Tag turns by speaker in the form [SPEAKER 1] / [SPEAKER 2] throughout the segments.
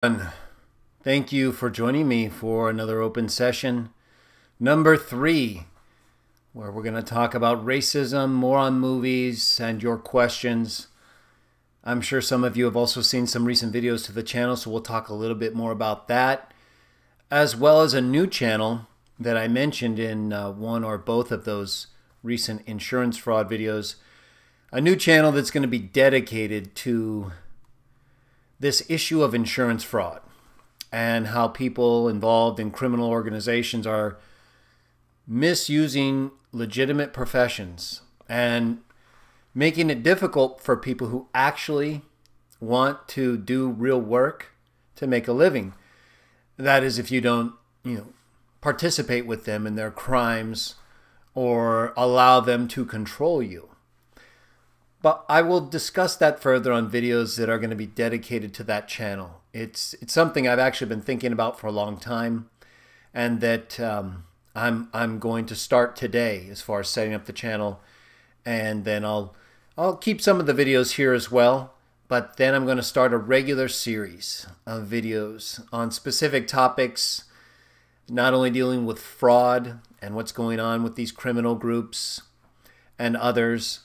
[SPEAKER 1] Thank you for joining me for another open session, number 3, where we're going to talk about racism, more on movies, and your questions. I'm sure some of you have also seen some recent videos to the channel, so we'll talk a little bit more about that, as well as a new channel that I mentioned in one or both of those recent insurance fraud videos. A new channel that's going to be dedicated to this issue of insurance fraud and how people involved in criminal organizations are misusing legitimate professions and making it difficult for people who actually want to do real work to make a living. That is, if you don't, participate with them in their crimes or allow them to control you. But I will discuss that further on videos that are going to be dedicated to that channel. It's something I've actually been thinking about for a long time, and that I'm going to start today as far as setting up the channel, and then I'll keep some of the videos here as well. But then I'm going to start a regular series of videos on specific topics, not only dealing with fraud and what's going on with these criminal groups and others,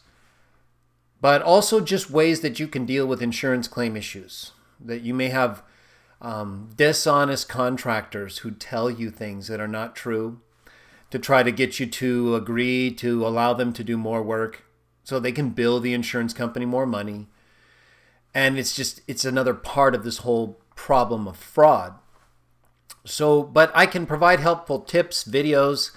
[SPEAKER 1] but also just ways that you can deal with insurance claim issues. That you may have dishonest contractors who tell you things that are not true to try to get you to agree to allow them to do more work so they can bill the insurance company more money. And it's another part of this whole problem of fraud. So, but I can provide helpful tips, videos.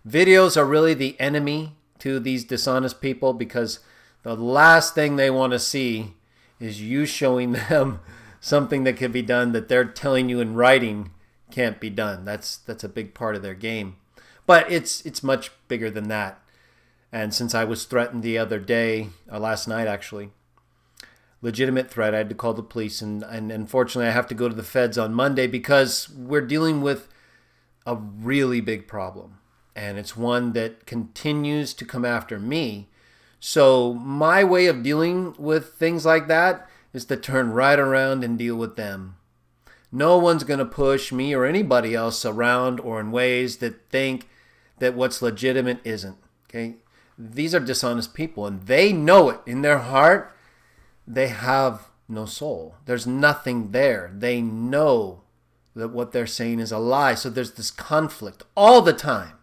[SPEAKER 1] Videos are really the enemy to these dishonest people, because the last thing they want to see is you showing them something that can be done that they're telling you in writing can't be done. That's a big part of their game. But it's much bigger than that. And since I was threatened the other day, last night actually, legitimate threat, I had to call the police, and unfortunately I have to go to the feds on Monday because we're dealing with a really big problem. And it's one that continues to come after me. So my way of dealing with things like that is to turn right around and deal with them. No one's going to push me or anybody else around or in ways that think that what's legitimate isn't. Okay? These are dishonest people, and they know it in their heart. They have no soul. There's nothing there. They know that what they're saying is a lie. So there's this conflict all the time.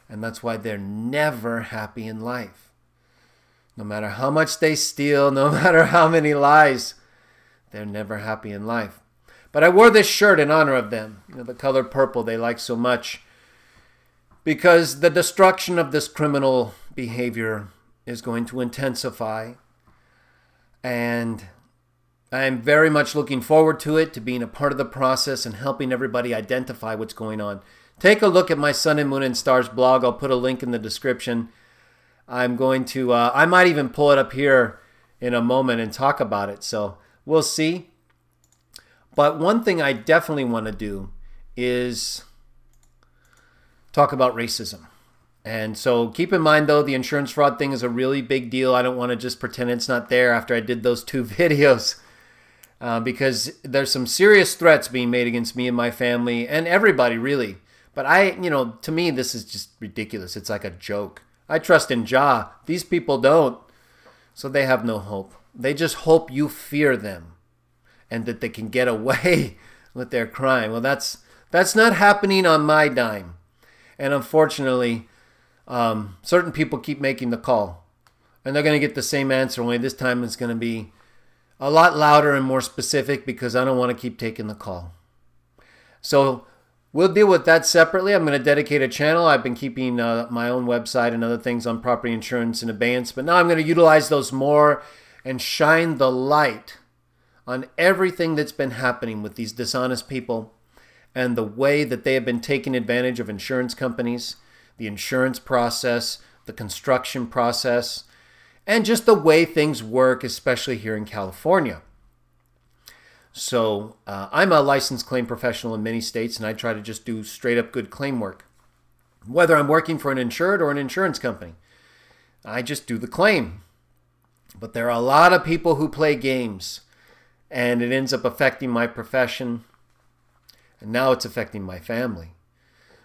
[SPEAKER 1] And that's why they're never happy in life. No matter how much they steal, no matter how many lies, they're never happy in life. But I wore this shirt in honor of them, the color purple they like so much, because the destruction of this criminal behavior is going to intensify. And I'm very much looking forward to it, to being a part of the process and helping everybody identify what's going on. Take a look at my Sun and Moon and Stars blog. I'll put a link in the description. I'm going to, I might even pull it up here in a moment and talk about it. So we'll see. But one thing I definitely want to do is talk about racism. And so keep in mind, though, the insurance fraud thing is a really big deal. I don't want to just pretend it's not there after I did those 2 videos. Because there's some serious threats being made against me and my family and everybody, really. But to me, this is just ridiculous. It's like a joke. I trust in Jah. These people don't. So they have no hope. They just hope you fear them and that they can get away with their crime. Well, that's not happening on my dime. And unfortunately, certain people keep making the call. And they're going to get the same answer, only this time it's going to be a lot louder and more specific, because I don't want to keep taking the call. So we'll deal with that separately. I'm going to dedicate a channel. I've been keeping my own website and other things on property insurance in abeyance, but now I'm going to utilize those more and shine the light on everything that's been happening with these dishonest people and the way that they have been taking advantage of insurance companies, the insurance process, the construction process, and just the way things work, especially here in California. So I'm a licensed claim professional in many states, and I try to just do straight up good claim work. Whether I'm working for an insured or an insurance company, I just do the claim. But there are a lot of people who play games and it ends up affecting my profession, and now it's affecting my family.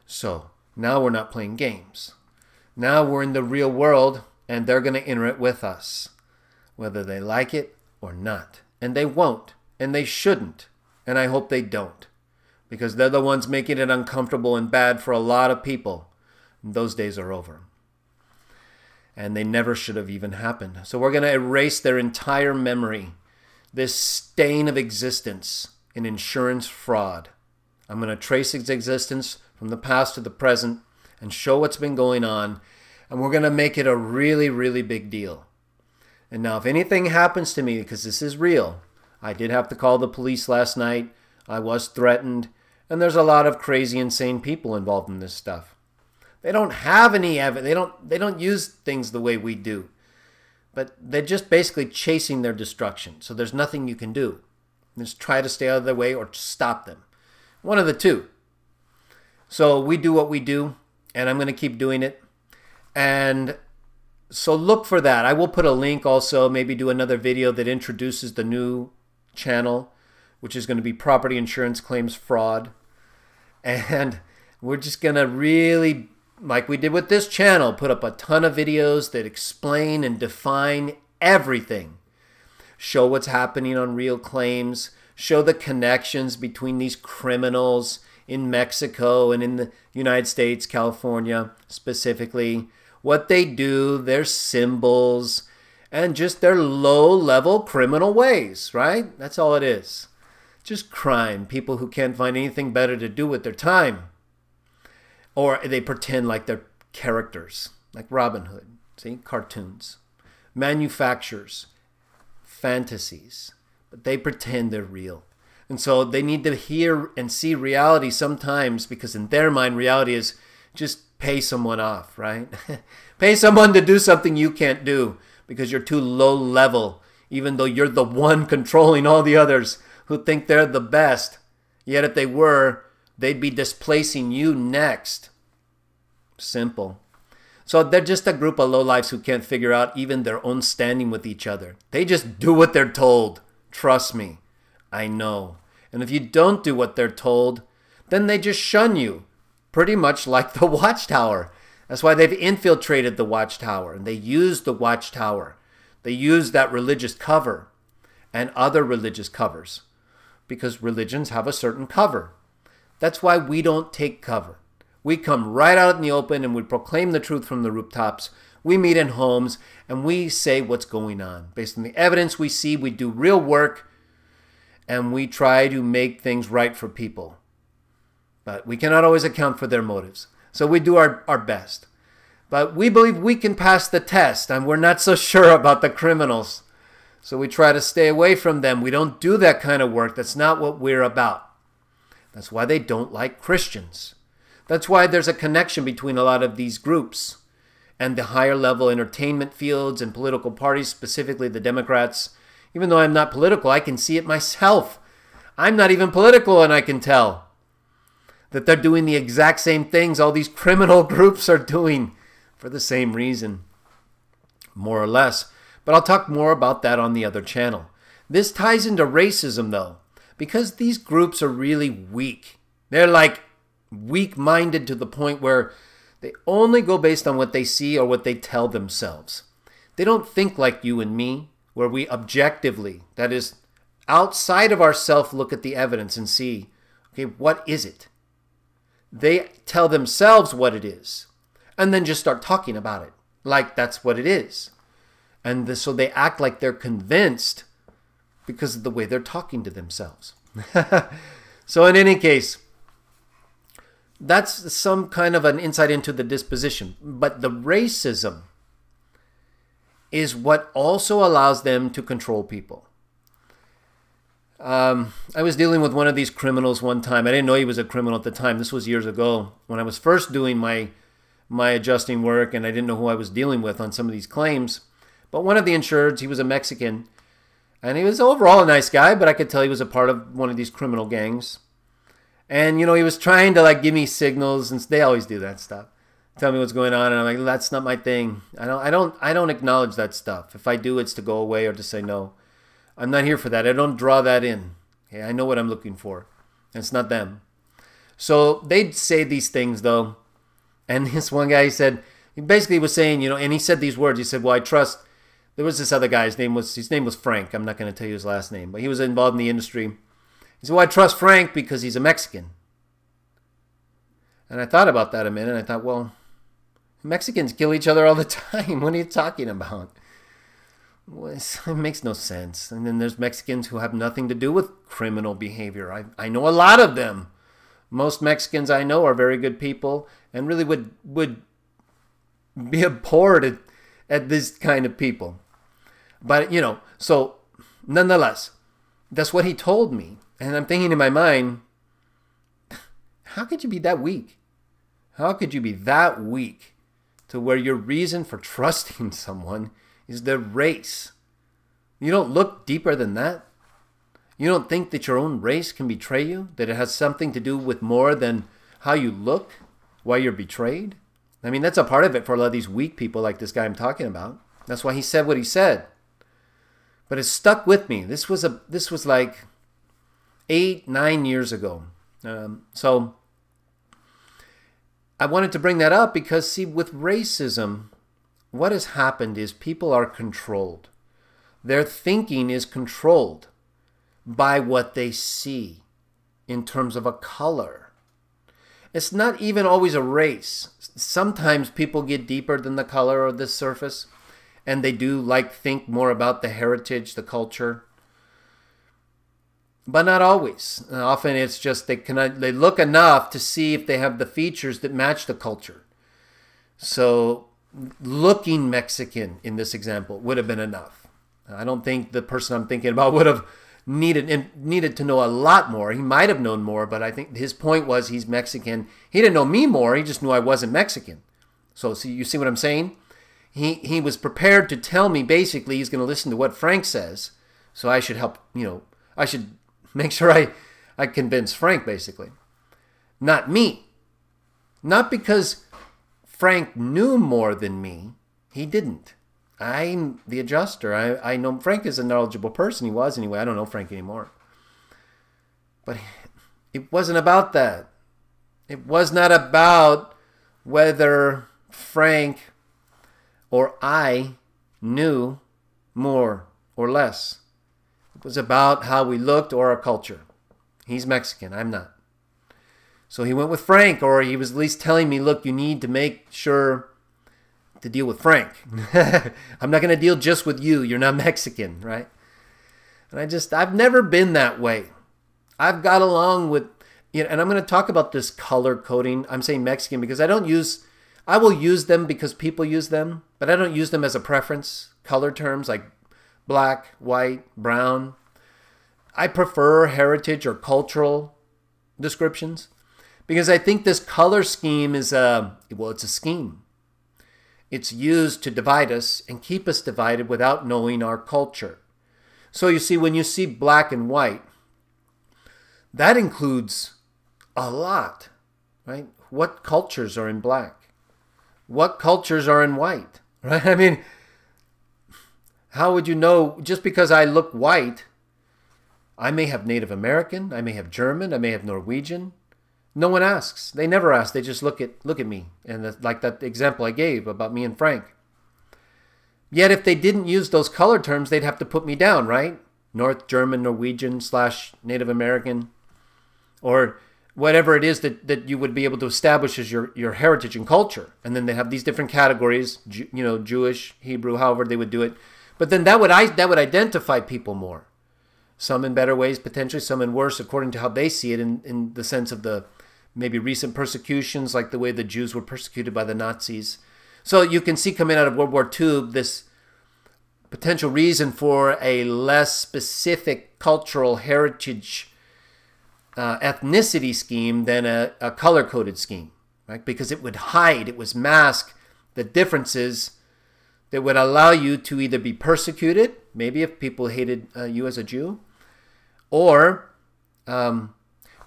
[SPEAKER 1] So now we're not playing games. Now we're in the real world, and they're going to enter it with us, whether they like it or not. And they won't, and they shouldn't, and I hope they don't, because they're the ones making it uncomfortable and bad for a lot of people. Those days are over. And they never should have even happened. So we're going to erase their entire memory, this stain of existence in insurance fraud. I'm going to trace its existence from the past to the present and show what's been going on. And we're going to make it a really, really big deal. And now if anything happens to me, because this is real, I did have to call the police last night. I was threatened. And there's a lot of crazy, insane people involved in this stuff. They don't have any evidence. They don't use things the way we do. But they're just basically chasing their destruction. So there's nothing you can do. Just try to stay out of their way or stop them. One of the two. So we do what we do, and I'm going to keep doing it. And so look for that. I will put a link also, maybe do another video that introduces the new channel, which is going to be Property Insurance Claims Fraud. And we're just going to really, like we did with this channel, put up a ton of videos that explain and define everything. Show what's happening on real claims. Show the connections between these criminals in Mexico and in the United States, California specifically. What they do, their symbols, and just their low-level criminal ways, right? That's all it is. Just crime. People who can't find anything better to do with their time. Or they pretend like they're characters, like Robin Hood. See? Cartoons. Manufactures. Fantasies. But they pretend they're real. And so they need to hear and see reality sometimes, because in their mind, reality is just pay someone off, right? Pay someone to do something you can't do because you're too low level, even though you're the one controlling all the others who think they're the best. Yet if they were, they'd be displacing you next. Simple. So they're just a group of lowlifes who can't figure out even their own standing with each other. They just do what they're told. Trust me. I know. And if you don't do what they're told, then they just shun you. Pretty much like the Watchtower. That's why they've infiltrated the Watchtower. And they use the Watchtower. They use that religious cover and other religious covers. Because religions have a certain cover. That's why we don't take cover. We come right out in the open and we proclaim the truth from the rooftops. We meet in homes and we say what's going on. Based on the evidence we see, we do real work and we try to make things right for people. But we cannot always account for their motives. So we do our best. But we believe we can pass the test, and we're not so sure about the criminals. So we try to stay away from them. We don't do that kind of work. That's not what we're about. That's why they don't like Christians. That's why there's a connection between a lot of these groups and the higher level entertainment fields and political parties, specifically the Democrats. Even though I'm not political, I can see it myself. I'm not even political, and I can tell that they're doing the exact same things all these criminal groups are doing for the same reason, more or less. But I'll talk more about that on the other channel. This ties into racism, though, because these groups are really weak. They're like weak-minded to the point where they only go based on what they see or what they tell themselves. They don't think like you and me, where we objectively, that is, outside of ourselves, look at the evidence and see, okay, what is it? They tell themselves what it is and then just start talking about it like that's what it is. And so they act like they're convinced because of the way they're talking to themselves. So in any case, that's some kind of an insight into the disposition. But the racism is what also allows them to control people. I was dealing with one of these criminals one time. I didn't know he was a criminal at the time. This was years ago when I was first doing my adjusting work, and I didn't know who I was dealing with on some of these claims. But one of the insureds, he was a Mexican, and he was overall a nice guy, but I could tell he was a part of one of these criminal gangs. And, you know, he was trying to, like, give me signals, and they always do that stuff. Tell me what's going on, and I'm like, that's not my thing. I don't acknowledge that stuff. If I do, it's to go away or to say no. I'm not here for that. I don't draw that in. Okay, I know what I'm looking for. It's not them. So they'd say these things, though. And this one guy said, he basically was saying, and he said these words. He said, well, I trust. There was this other guy. His name was Frank. I'm not going to tell you his last name, but he was involved in the industry. He said, well, I trust Frank because he's a Mexican. And I thought about that a minute. And I thought, well, Mexicans kill each other all the time. What are you talking about? Well, it makes no sense. And then there's Mexicans who have nothing to do with criminal behavior. I know a lot of them. Most Mexicans I know are very good people and really would be abhorred at this kind of people. But, so nonetheless, that's what he told me. And I'm thinking in my mind, how could you be that weak? How could you be that weak to where your reason for trusting someone is their race? You don't look deeper than that? You don't think that your own race can betray you? That it has something to do with more than how you look, why you're betrayed? I mean, that's a part of it for a lot of these weak people like this guy I'm talking about. That's why he said what he said. But it stuck with me. This was like 8-9 years ago. So I wanted to bring that up because, see, with racism, what has happened is people are controlled. Their thinking is controlled by what they see in terms of a color. It's not even always a race. Sometimes people get deeper than the color of the surface, and they do think more about the heritage, the culture. But not always. Often it's just they look enough to see if they have the features that match the culture. So looking Mexican in this example would have been enough. I don't think the person I'm thinking about would have needed to know a lot more. He might have known more, but I think his point was he's Mexican. He didn't know me more. He just knew I wasn't Mexican. So you see what I'm saying? He was prepared to tell me basically he's going to listen to what Frank says. So I should help, I should make sure I convince Frank basically. Not me. Not because Frank knew more than me. He didn't. I'm the adjuster. I know Frank is a knowledgeable person. He was anyway. I don't know Frank anymore. But it wasn't about that. It was not about whether Frank or I knew more or less. It was about how we looked or our culture. He's Mexican. I'm not. So he went with Frank, or he was at least telling me, look, you need to make sure to deal with Frank. I'm not going to deal just with you. You're not Mexican, right? And I've never been that way. I've got along with, and I'm going to talk about this color coding. I'm saying Mexican because I will use them because people use them, but I don't use them as a preference. Color terms like black, white, brown. I prefer heritage or cultural descriptions because I think this color scheme is it's a scheme. It's used to divide us and keep us divided without knowing our culture. So you see, when you see black and white, that includes a lot, right? What cultures are in black? What cultures are in white, right? I mean, how would you know just because I look white, I may have Native American, I may have German, I may have Norwegian. No one asks. They never ask. They just look at me. And like that example I gave about me and Frank. Yet if they didn't use those color terms, they'd have to put me down, right? North German, Norwegian / Native American. Or whatever it is that you would be able to establish as your heritage and culture. And then they have these different categories, Jewish, Hebrew, however they would do it. But then that would identify people more. Some in better ways, potentially, some in worse, according to how they see it in the sense of the maybe recent persecutions, like the way the Jews were persecuted by the Nazis. So you can see coming out of World War II, this potential reason for a less specific cultural heritage ethnicity scheme than a color-coded scheme, right? Because it would hide, it was mask the differences that would allow you to either be persecuted, maybe if people hated you as a Jew, or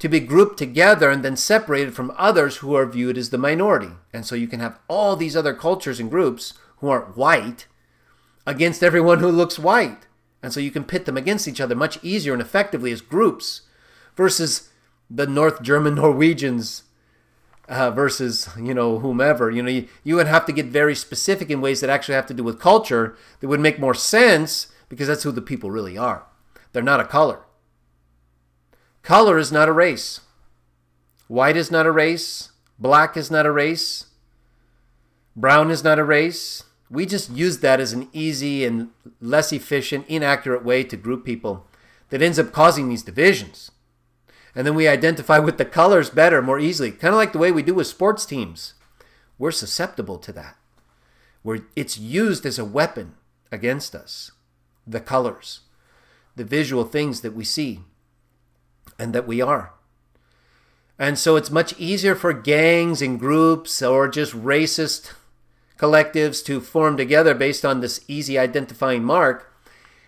[SPEAKER 1] to be grouped together and then separated from others who are viewed as the minority. And so you can have all these other cultures and groups who aren't white against everyone who looks white. And so you can pit them against each other much easier and effectively as groups versus the North German Norwegians versus, whomever. You would have to get very specific in ways that actually have to do with culture that would make more sense because that's who the people really are. They're not a color. Color is not a race. White is not a race. Black is not a race. Brown is not a race. We just use that as an easy and less efficient, inaccurate way to group people that ends up causing these divisions. And then we identify with the colors better, more easily. Kind of like the way we do with sports teams. We're susceptible to that. Where it's used as a weapon against us. The colors. The visual things that we see. And that we are. And so it's much easier for gangs and groups or just racist collectives to form together based on this easy identifying mark.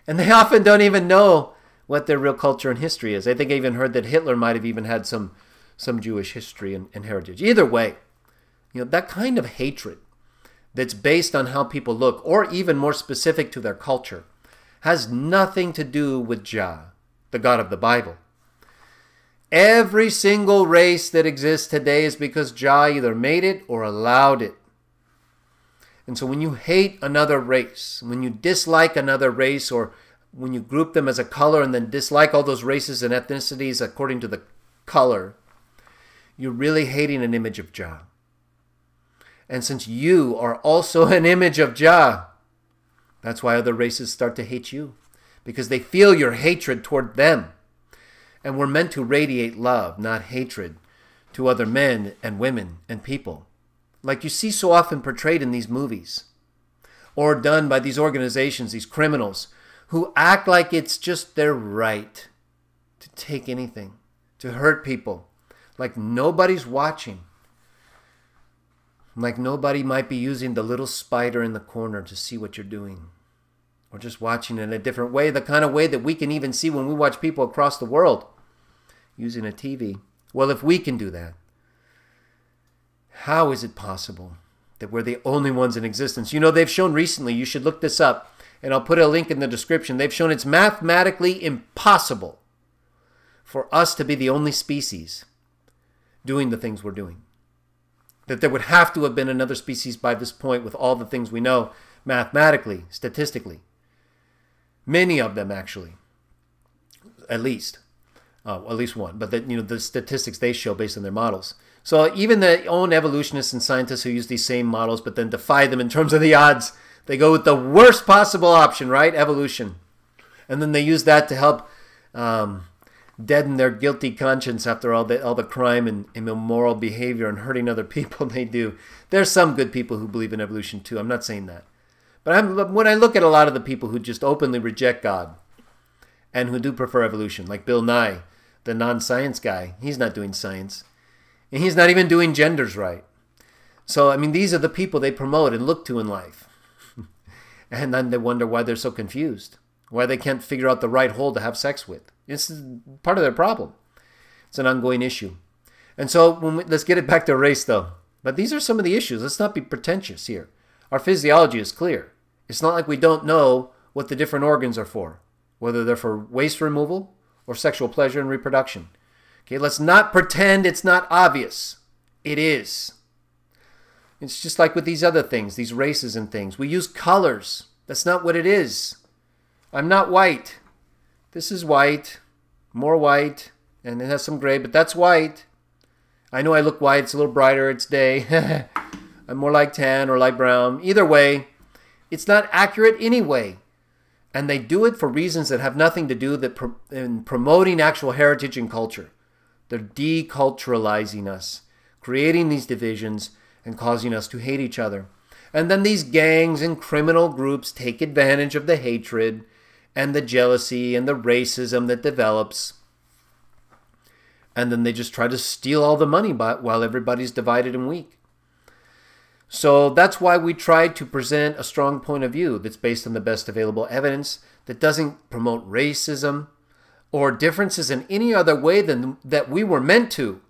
[SPEAKER 1] And they often don't even know what their real culture and history is. I think I even heard that Hitler might have even had some Jewish history and heritage. Either way, that kind of hatred that's based on how people look, or even more specific to their culture, has nothing to do with Jah, the God of the Bible. Every single race that exists today is because Jah either made it or allowed it. And so when you hate another race, when you dislike another race, or when you group them as a color and then dislike all those races and ethnicities according to the color, you're really hating an image of Jah. And since you are also an image of Jah, that's why other races start to hate you, because they feel your hatred toward them. And we're meant to radiate love, not hatred, to other men and women and people, like you see so often portrayed in these movies, or done by these organizations, these criminals, who act like it's just their right to take anything, to hurt people, like nobody's watching, like nobody might be using the little spider in the corner to see what you're doing, or just watching in a different way, the kind of way that we can even see when we watch people across the world using a TV. Well, if we can do that, how is it possible that we're the only ones in existence? They've shown recently, you should look this up, and I'll put a link in the description. They've shown it's mathematically impossible for us to be the only species doing the things we're doing. That there would have to have been another species by this point with all the things we know mathematically, statistically. Many of them, actually. At least one. But the statistics they show based on their models. So even the own evolutionists and scientists who use these same models but then defy them in terms of the odds, they go with the worst possible option, right? Evolution. And then they use that to help deaden their guilty conscience after all the crime and immoral behavior and hurting other people they do. There's some good people who believe in evolution too. I'm not saying that. But when I look at a lot of the people who just openly reject God and who do prefer evolution, like Bill Nye, the non-science guy, he's not doing science. And he's not even doing genders right. So, these are the people they promote and look to in life. And then they wonder why they're so confused. Why they can't figure out the right hole to have sex with. It's part of their problem. It's an ongoing issue. And so, let's get it back to race, though. But these are some of the issues. Let's not be pretentious here. Our physiology is clear. It's not like we don't know what the different organs are for. Whether they're for waste removal or sexual pleasure and reproduction. Okay, let's not pretend it's not obvious. It is. It's just like with these other things, these races and things. We use colors. That's not what it is. I'm not white. This is white, more white, and it has some gray, but that's white. I know I look white. It's a little brighter. It's day. I'm more like tan or light brown. Either way, it's not accurate anyway. And they do it for reasons that have nothing to do in promoting actual heritage and culture. They're deculturalizing us, creating these divisions and causing us to hate each other. And then these gangs and criminal groups take advantage of the hatred and the jealousy and the racism that develops. And then they just try to steal all the money while everybody's divided and weak. So that's why we try to present a strong point of view that's based on the best available evidence, that doesn't promote racism or differences in any other way than that we were meant to.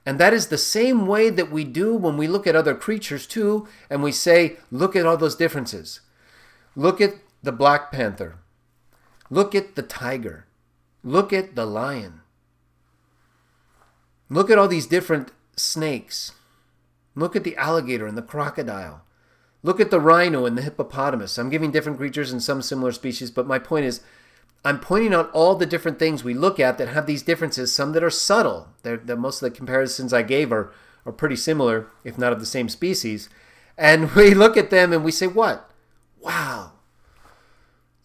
[SPEAKER 1] And that is the same way that we do when we look at other creatures too, and we say, look at all those differences. Look at the Black Panther. Look at the tiger. Look at the lion. Look at all these different snakes. Look at the alligator and the crocodile. Look at the rhino and the hippopotamus. I'm giving different creatures and some similar species, but my point is, I'm pointing out all the different things we look at that have these differences, some that are subtle. Most of the comparisons I gave are pretty similar, if not of the same species. And we look at them and we say, what? Wow,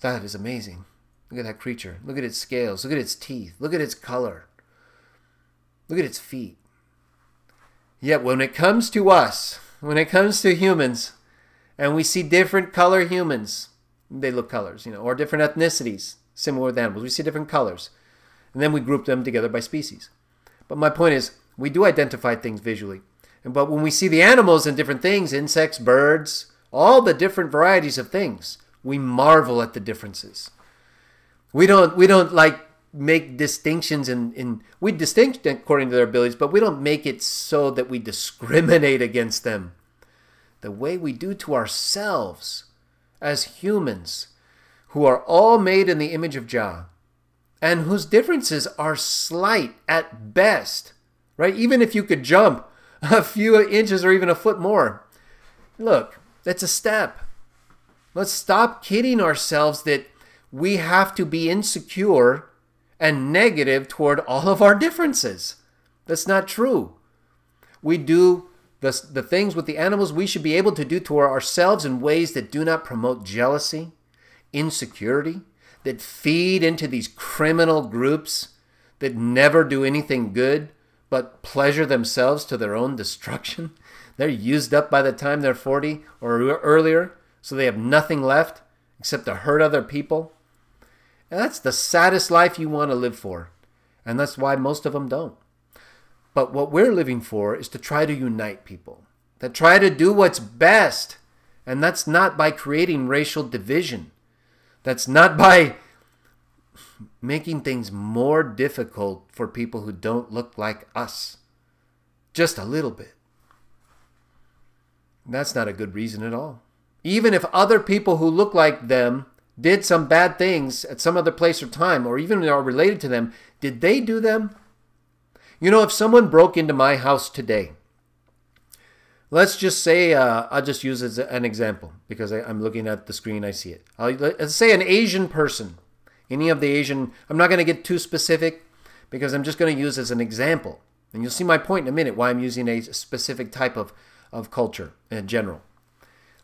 [SPEAKER 1] that is amazing. Look at that creature. Look at its scales. Look at its teeth. Look at its color. Look at its feet. Yet when it comes to us, when it comes to humans, and we see different color humans, they look colors, or different ethnicities, similar with animals. We see different colors. And then we group them together by species. But my point is, we do identify things visually. But when we see the animals and different things, insects, birds, all the different varieties of things, we marvel at the differences. We don't like make distinctions we distinct according to their abilities, but we don't make it so that we discriminate against them. The way we do to ourselves as humans, who are all made in the image of Jah, and whose differences are slight at best, right? Even if you could jump a few inches or even a foot more, look, that's a step. Let's stop kidding ourselves that we have to be insecure and negative toward all of our differences. That's not true. We do the things with the animals we should be able to do to ourselves in ways that do not promote jealousy, insecurity, that feed into these criminal groups that never do anything good but pleasure themselves to their own destruction. They're used up by the time they're 40 or earlier, so they have nothing left except to hurt other people. And that's the saddest life you want to live for. And that's why most of them don't. But what we're living for is to try to unite people, to try to do what's best. And that's not by creating racial division. That's not by making things more difficult for people who don't look like us. Just a little bit. That's not a good reason at all. Even if other people who look like them did some bad things at some other place or time, or even are related to them, did they do them? If someone broke into my house today, let's just say, I'll just use it as an example, because I'm looking at the screen, I see it. Let's say an Asian person, any of the Asian, I'm not going to get too specific, because I'm just going to use as an example. And you'll see my point in a minute, why I'm using a specific type of culture in general.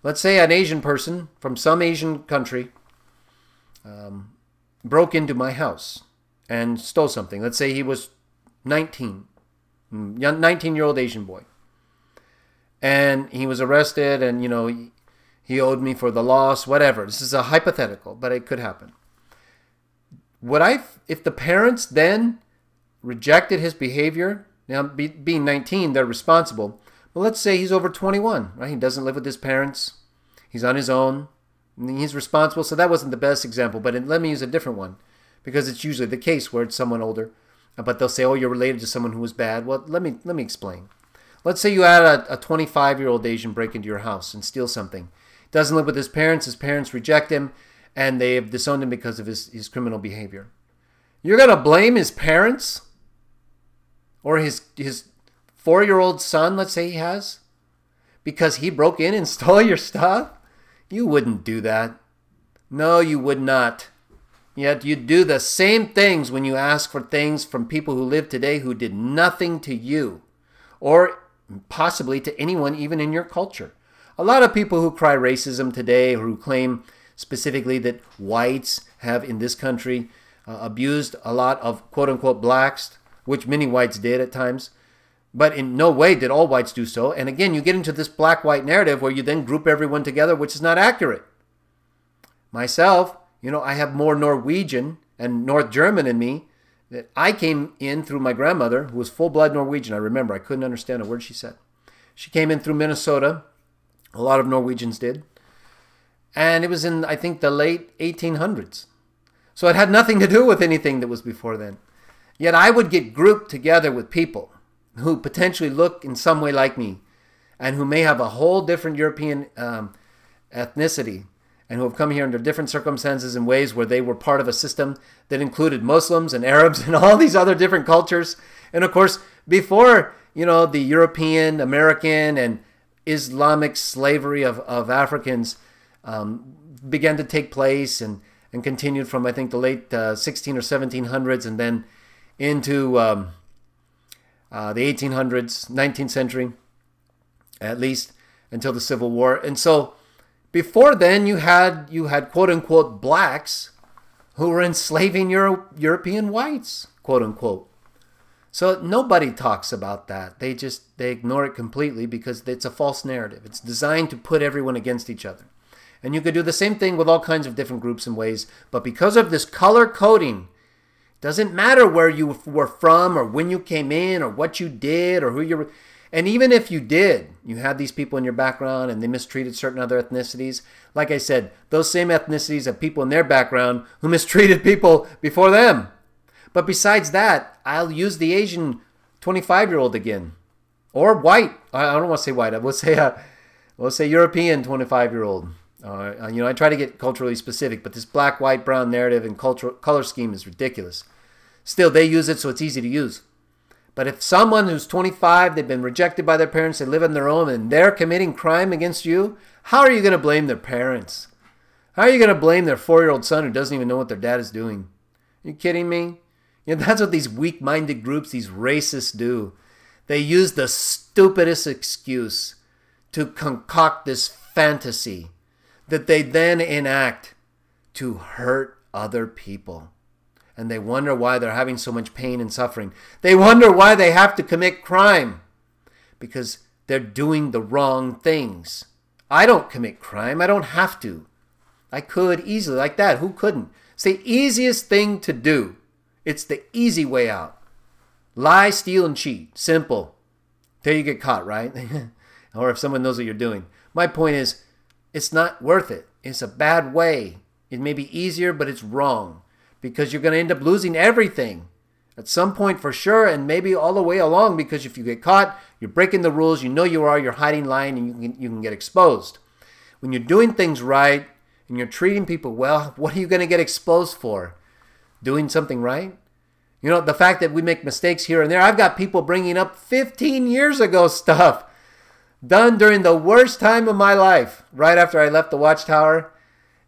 [SPEAKER 1] Let's say an Asian person from some Asian country broke into my house and stole something. Let's say he was 19-year-old Asian boy. And he was arrested and, he owed me for the loss, whatever. This is a hypothetical, but it could happen. If the parents then rejected his behavior, now being 19, they're responsible. Well, let's say he's over 21, right? He doesn't live with his parents. He's on his own. He's responsible. So that wasn't the best example, but let me use a different one, because it's usually the case where it's someone older. But they'll say, oh, you're related to someone who was bad. Well, let me explain. Let's say you had a 25-year-old Asian break into your house and steal something. Doesn't live with his parents reject him, and they have disowned him because of his criminal behavior. You're going to blame his parents? Or his 4-year-old son, let's say he has? Because he broke in and stole your stuff? You wouldn't do that. No, you would not. Yet you do the same things when you ask for things from people who live today who did nothing to you, or possibly to anyone even in your culture. A lot of people who cry racism today, or who claim specifically that whites have in this country abused a lot of quote-unquote blacks, which many whites did at times, but in no way did all whites do so. And again, you get into this black-white narrative where you then group everyone together, which is not accurate. Myself, I have more Norwegian and North German in me. That I came in through my grandmother, who was full-blood Norwegian. I remember, I couldn't understand a word she said. She came in through Minnesota. A lot of Norwegians did. And it was in, I think, the late 1800s. So it had nothing to do with anything that was before then. Yet I would get grouped together with people who potentially look in some way like me, and who may have a whole different European ethnicity. and who have come here under different circumstances in ways where they were part of a system that included Muslims and Arabs and all these other different cultures. And of course, before, the European, American, and Islamic slavery of Africans began to take place and continued from, I think, the late 16 or 1700s and then into the 1800s, 19th century, at least, until the Civil War. And so before then, you had quote-unquote blacks who were enslaving European whites, quote-unquote. So nobody talks about that. They ignore it completely because it's a false narrative. It's designed to put everyone against each other. And you could do the same thing with all kinds of different groups and ways. But because of this color coding, doesn't matter where you were from or when you came in or what you did or who you were. And even if you had these people in your background and they mistreated certain other ethnicities, like I said, those same ethnicities have people in their background who mistreated people before them. But besides that, I'll use the Asian 25-year-old again. Or white. I don't want to say white. I will say European 25-year-old. I try to get culturally specific, but this black, white, brown narrative and color scheme is ridiculous. Still, they use it so it's easy to use. But if someone who's 25, they've been rejected by their parents, they live on their own, and they're committing crime against you, how are you going to blame their parents? How are you going to blame their 4-year-old son who doesn't even know what their dad is doing? Are you kidding me? That's what these weak-minded groups, these racists do. They use the stupidest excuse to concoct this fantasy that they then enact to hurt other people. And they wonder why they're having so much pain and suffering. They wonder why they have to commit crime. Because they're doing the wrong things. I don't commit crime. I don't have to. I could easily, like that. Who couldn't? It's the easiest thing to do. It's the easy way out. Lie, steal, and cheat. Simple. Till you get caught, right? Or if someone knows what you're doing. My point is, it's not worth it. It's a bad way. It may be easier, but it's wrong. Because you're going to end up losing everything. At some point for sure, and maybe all the way along, because if you get caught, you're breaking the rules, you're hiding, lying, and you can get exposed. When you're doing things right, and you're treating people well, what are you going to get exposed for? Doing something right? The fact that we make mistakes here and there. I've got people bringing up 15 years ago stuff done during the worst time of my life, right after I left the Watchtower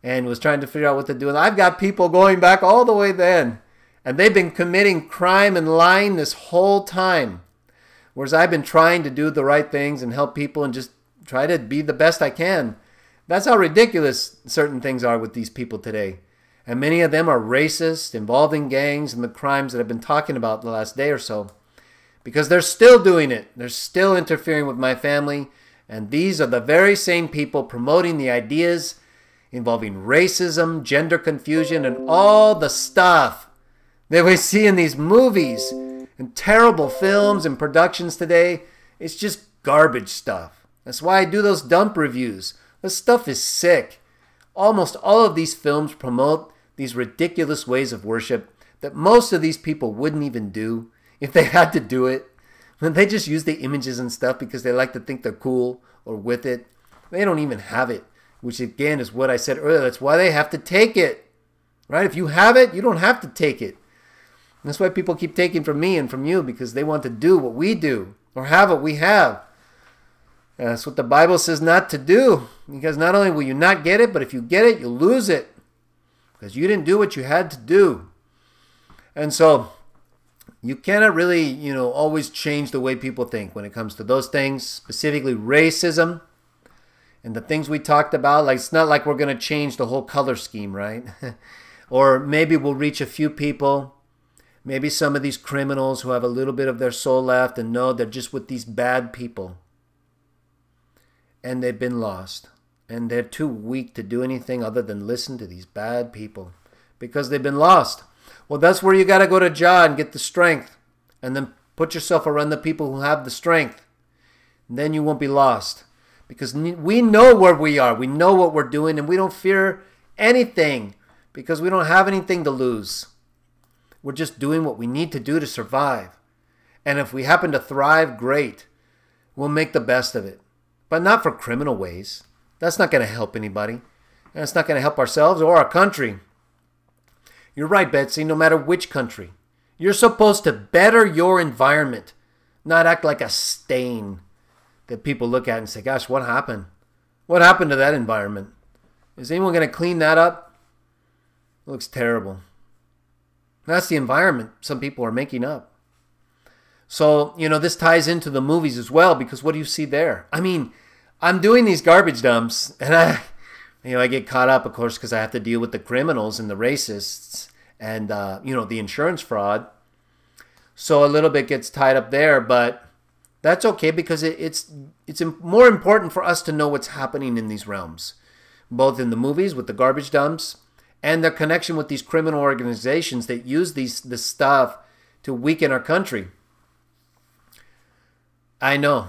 [SPEAKER 1] and was trying to figure out what to do. And I've got people going back all the way then, and they've been committing crime and lying this whole time, whereas I've been trying to do the right things and help people and just try to be the best I can. That's how ridiculous certain things are with these people today. And many of them are racist, involved in gangs and the crimes that I've been talking about the last day or so. Because they're still doing it. They're still interfering with my family. And these are the very same people promoting the ideas involving racism, gender confusion, and all the stuff that we see in these movies and terrible films and productions today. It's just garbage stuff. That's why I do those dump reviews. This stuff is sick. Almost all of these films promote these ridiculous ways of worship that most of these people wouldn't even do if they had to do it. And they just use the images and stuff because they like to think they're cool or with it. They don't even have it, which again is what I said earlier. That's why they have to take it. Right? If you have it, you don't have to take it. And that's why people keep taking from me and from you, because they want to do what we do or have what we have. And that's what the Bible says not to do. Because not only will you not get it, but if you get it, you'll lose it. Because you didn't do what you had to do. And so you cannot really, always change the way people think when it comes to those things, specifically racism and the things we talked about. Like, it's not like we're going to change the whole color scheme, right? Or maybe we'll reach a few people. Maybe some of these criminals who have a little bit of their soul left and know they're just with these bad people. And they've been lost. And they're too weak to do anything other than listen to these bad people because they've been lost. Well, that's where you got to go to Jah and get the strength. And then put yourself around the people who have the strength. And then you won't be lost. Because we know where we are. We know what we're doing. And we don't fear anything. Because we don't have anything to lose. We're just doing what we need to do to survive. And if we happen to thrive, great. We'll make the best of it. But not for criminal ways. That's not going to help anybody. And it's not going to help ourselves or our country. You're right, Betsy, no matter which country. You're supposed to better your environment, not act like a stain that people look at and say, gosh, what happened? What happened to that environment? Is anyone going to clean that up? It looks terrible. That's the environment some people are making up. So, this ties into the movies as well, because what do you see there? I mean, I'm doing these garbage dumps, and I get caught up, of course, because I have to deal with the criminals and the racists and, the insurance fraud. So a little bit gets tied up there, but that's okay, because it's more important for us to know what's happening in these realms, both in the movies with the garbage dumps and their connection with these criminal organizations that use this stuff to weaken our country. I know.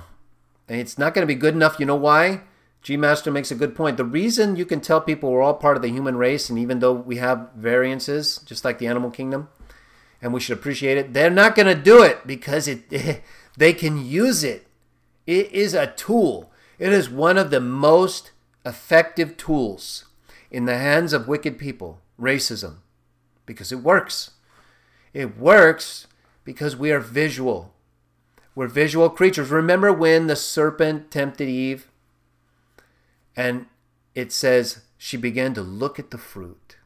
[SPEAKER 1] And it's not going to be good enough. You know why? G-Master makes a good point. The reason you can tell people we're all part of the human race, and even though we have variances, just like the animal kingdom, and we should appreciate it, they're not going to do it because they can use it. It is a tool. It is one of the most effective tools in the hands of wicked people, racism, because it works. It works because we are visual. We're visual creatures. Remember when the serpent tempted Eve? And it says she began to look at the fruit.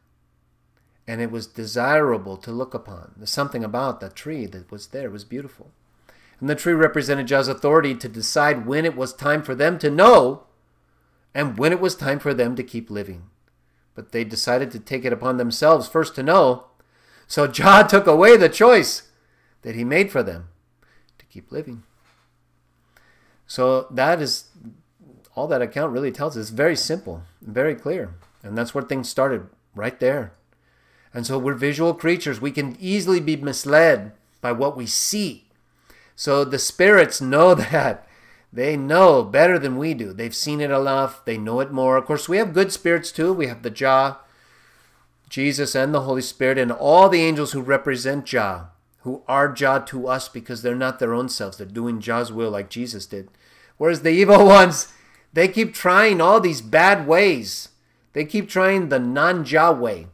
[SPEAKER 1] And it was desirable to look upon. There's something about that tree that was there. It was beautiful. And the tree represented Jah's authority to decide when it was time for them to know and when it was time for them to keep living. But they decided to take it upon themselves first to know. So Jah took away the choice that he made for them to keep living. So that is all that account really tells us. It's very simple, very clear. And that's where things started, right there. And so we're visual creatures. We can easily be misled by what we see. So the spirits know that. They know better than we do. They've seen it enough. They know it more. Of course, we have good spirits too. We have the Jah, Jesus, and the Holy Spirit, and all the angels who represent Jah, who are Jah to us because they're not their own selves. They're doing Jah's will like Jesus did. Whereas the evil ones, they keep trying all these bad ways. They keep trying the non-Jah way.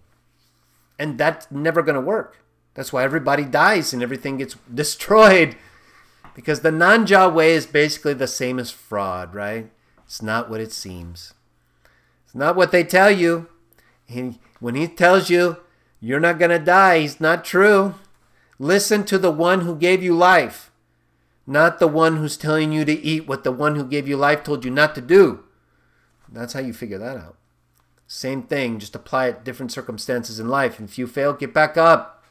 [SPEAKER 1] And that's never going to work. That's why everybody dies and everything gets destroyed. Because the non-Jah way is basically the same as fraud, right? It's not what it seems. It's not what they tell you. When he tells you you're not going to die, he's not true. Listen to the one who gave you life, not the one who's telling you to eat what the one who gave you life told you not to do. That's how you figure that out. Same thing, just apply it different circumstances in life. And if you fail, get back up.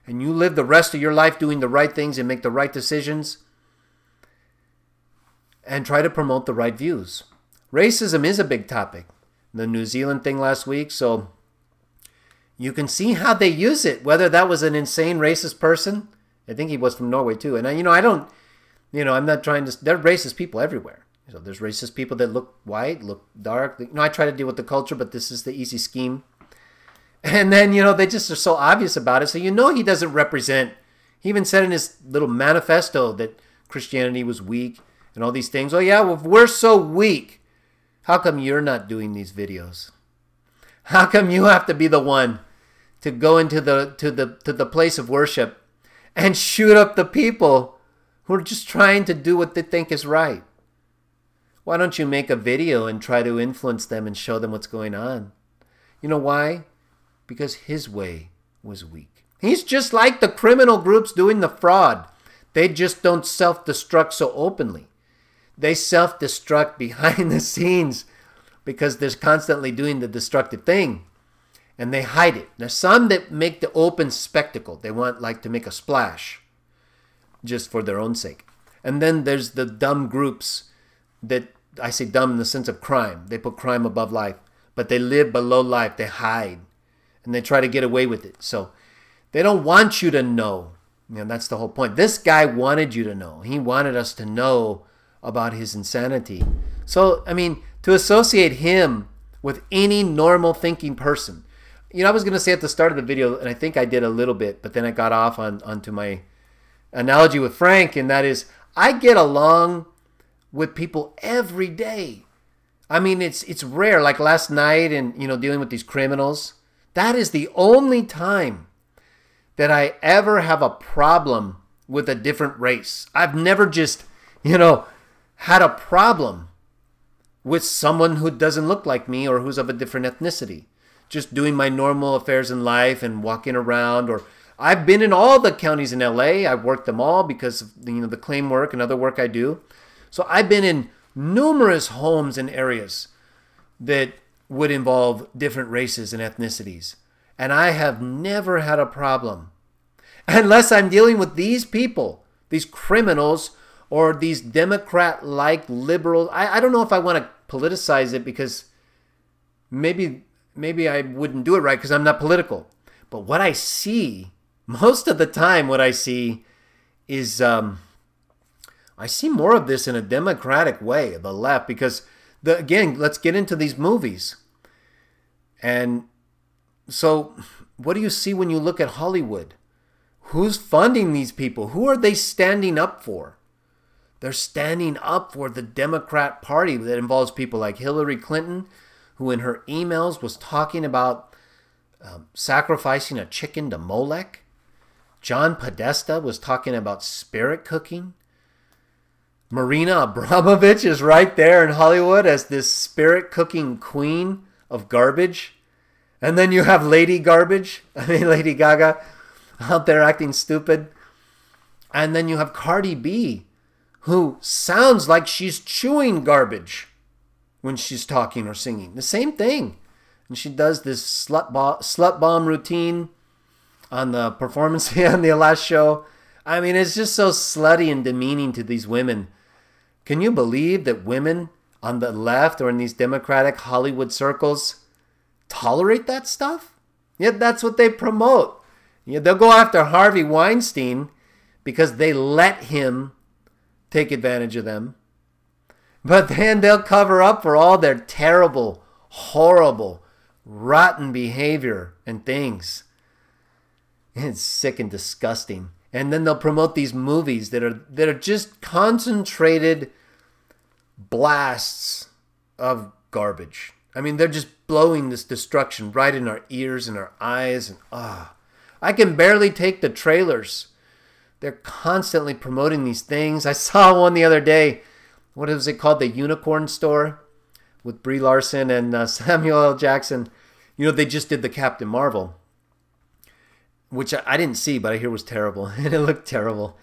[SPEAKER 1] And you live the rest of your life doing the right things and make the right decisions. And try to promote the right views. Racism is a big topic. The New Zealand thing last week. So you can see how they use it. Whether that was an insane racist person. I think he was from Norway too. And I'm not trying to... There are racist people everywhere. So there's racist people that look white, look dark. I try to deal with the culture, but this is the easy scheme. And then, they just are so obvious about it. So he doesn't represent. He even said in his little manifesto that Christianity was weak and all these things. Oh yeah, well, if we're so weak, how come you're not doing these videos? How come you have to be the one to go into the place of worship and shoot up the people who are just trying to do what they think is right? Why don't you make a video and try to influence them and show them what's going on? You know why? Because his way was weak. He's just like the criminal groups doing the fraud. They just don't self-destruct so openly. They self-destruct behind the scenes because they're constantly doing the destructive thing. And they hide it. There's some that make the open spectacle. They want to make a splash just for their own sake. And then there's the dumb groups that, I say dumb in the sense of crime. They put crime above life. But they live below life. They hide. And they try to get away with it. So they don't want you to know. That's the whole point. This guy wanted you to know. He wanted us to know about his insanity. So, to associate him with any normal thinking person. I was going to say at the start of the video, and I think I did a little bit, but then I got off onto my analogy with Frank, and that is, I get along with people every day. I mean, it's rare. Like last night and, dealing with these criminals. That is the only time that I ever have a problem with a different race. I've never just, had a problem with someone who doesn't look like me or who's of a different ethnicity. Just doing my normal affairs in life and walking around. Or I've been in all the counties in LA. I've worked them all because of the claim work and other work I do. So I've been in numerous homes and areas that would involve different races and ethnicities. And I have never had a problem. Unless I'm dealing with these people, these criminals, or these Democrat-like liberals. I don't know if I want to politicize it because maybe I wouldn't do it right because I'm not political. But what I see, most of the time what I see is I see more of this in a democratic way, the left, because, again, let's get into these movies. And so what do you see when you look at Hollywood? Who's funding these people? Who are they standing up for? They're standing up for the Democrat Party that involves people like Hillary Clinton, who in her emails was talking about sacrificing a chicken to Molech. John Podesta was talking about spirit cooking. Marina Abramovich is right there in Hollywood as this spirit cooking queen of garbage. And then you have Lady Gaga out there acting stupid. And then you have Cardi B, who sounds like she's chewing garbage when she's talking or singing. The same thing. And she does this slut bomb routine on the performance on the last show. I mean, it's just so slutty and demeaning to these women. Can you believe that women on the left or in these Democratic Hollywood circles tolerate that stuff? Yet that's what they promote. They'll go after Harvey Weinstein because they let him take advantage of them. But then they'll cover up for all their terrible, horrible, rotten behavior and things. It's sick and disgusting. And then they'll promote these movies that are just concentrated blasts of garbage. I mean, they're just blowing this destruction right in our ears and our eyes. And I can barely take the trailers. They're constantly promoting these things. I saw one the other day. What is it called? The Unicorn Store with Brie Larson and Samuel L. Jackson. They just did the Captain Marvel, which I didn't see, but I hear was terrible. And it looked terrible.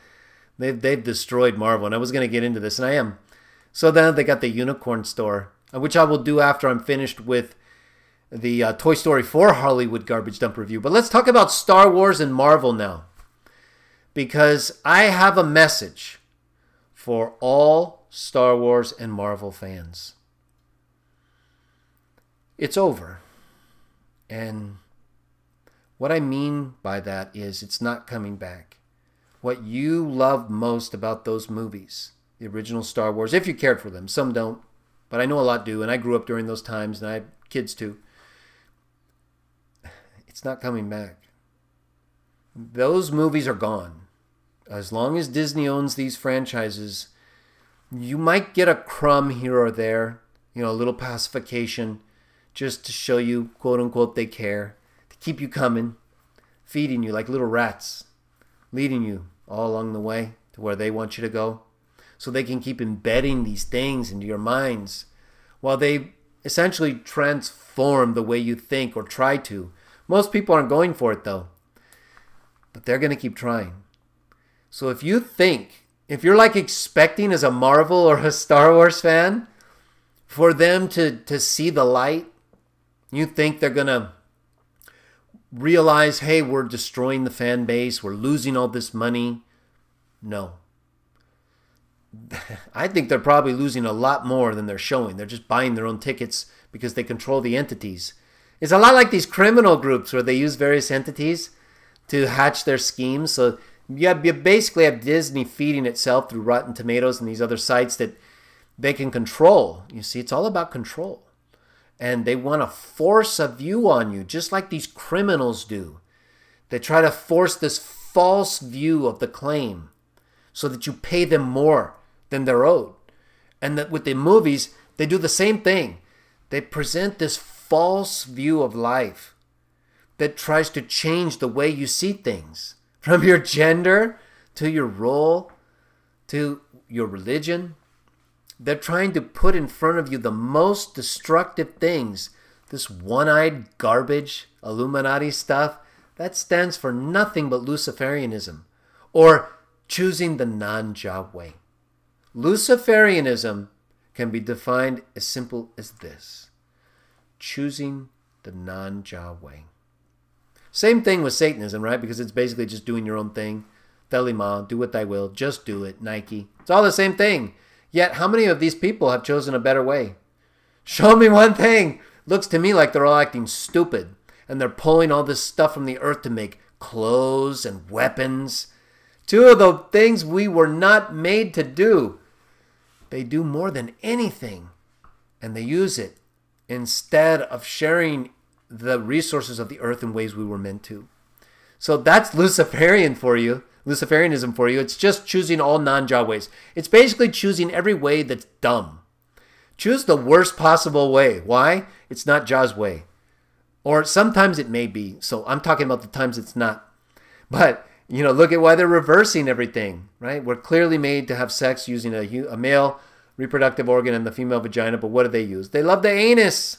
[SPEAKER 1] They've destroyed Marvel. And I was going to get into this, and I am. So then they got the Unicorn Store, which I will do after I'm finished with the Toy Story 4 Hollywood Garbage Dump review. But let's talk about Star Wars and Marvel now. Because I have a message for all Star Wars and Marvel fans. It's over. And what I mean by that is it's not coming back. What you love most about those movies, the original Star Wars, if you cared for them, some don't, but I know a lot do, and I grew up during those times, and I have kids too. It's not coming back. Those movies are gone. As long as Disney owns these franchises, you might get a crumb here or there, a little pacification, just to show you, quote unquote, they care, to keep you coming, feeding you like little rats, leading you all along the way to where they want you to go, so they can keep embedding these things into your minds while they essentially transform the way you think or try to. Most people aren't going for it though, but they're going to keep trying. So if you're like expecting as a Marvel or a Star Wars fan for them to see the light, you think they're going to realize, hey, we're destroying the fan base, we're losing all this money. No. I think they're probably losing a lot more than they're showing. They're just buying their own tickets because they control the entities. It's a lot like these criminal groups where they use various entities to hatch their schemes. So you basically have Disney feeding itself through Rotten Tomatoes and these other sites that they can control. You see, it's all about control. And they want to force a view on you, just like these criminals do. They try to force this false view of the claim so that you pay them more than they're owed. And that with the movies, They do the same thing. They present this false view of life that tries to change the way you see things, from your gender to your role to your religion. They're trying to put in front of you the most destructive things. This one-eyed garbage, Illuminati stuff, that stands for nothing but Luciferianism, or choosing the non-Jah way. Luciferianism can be defined as simple as this: choosing the non-Jah way. Same thing with Satanism, right? Because it's basically just doing your own thing. Thelima, do what thy will, just do it, Nike. It's all the same thing. Yet, how many of these people have chosen a better way? Show me one thing. Looks to me like they're all acting stupid. And they're pulling all this stuff from the earth to make clothes and weapons. Two of the things we were not made to do. They do more than anything. And they use it instead of sharing the resources of the earth in ways we were meant to. So that's Luciferianism for you. It's just choosing all non-Jah ways. It's basically choosing every way that's dumb. Choose the worst possible way. Why? It's not Jah's way. Or sometimes it may be. So I'm talking about the times it's not. But, you know, look at why they're reversing everything, right? We're clearly made to have sex using a male reproductive organ and the female vagina. But what do they use? They love the anus.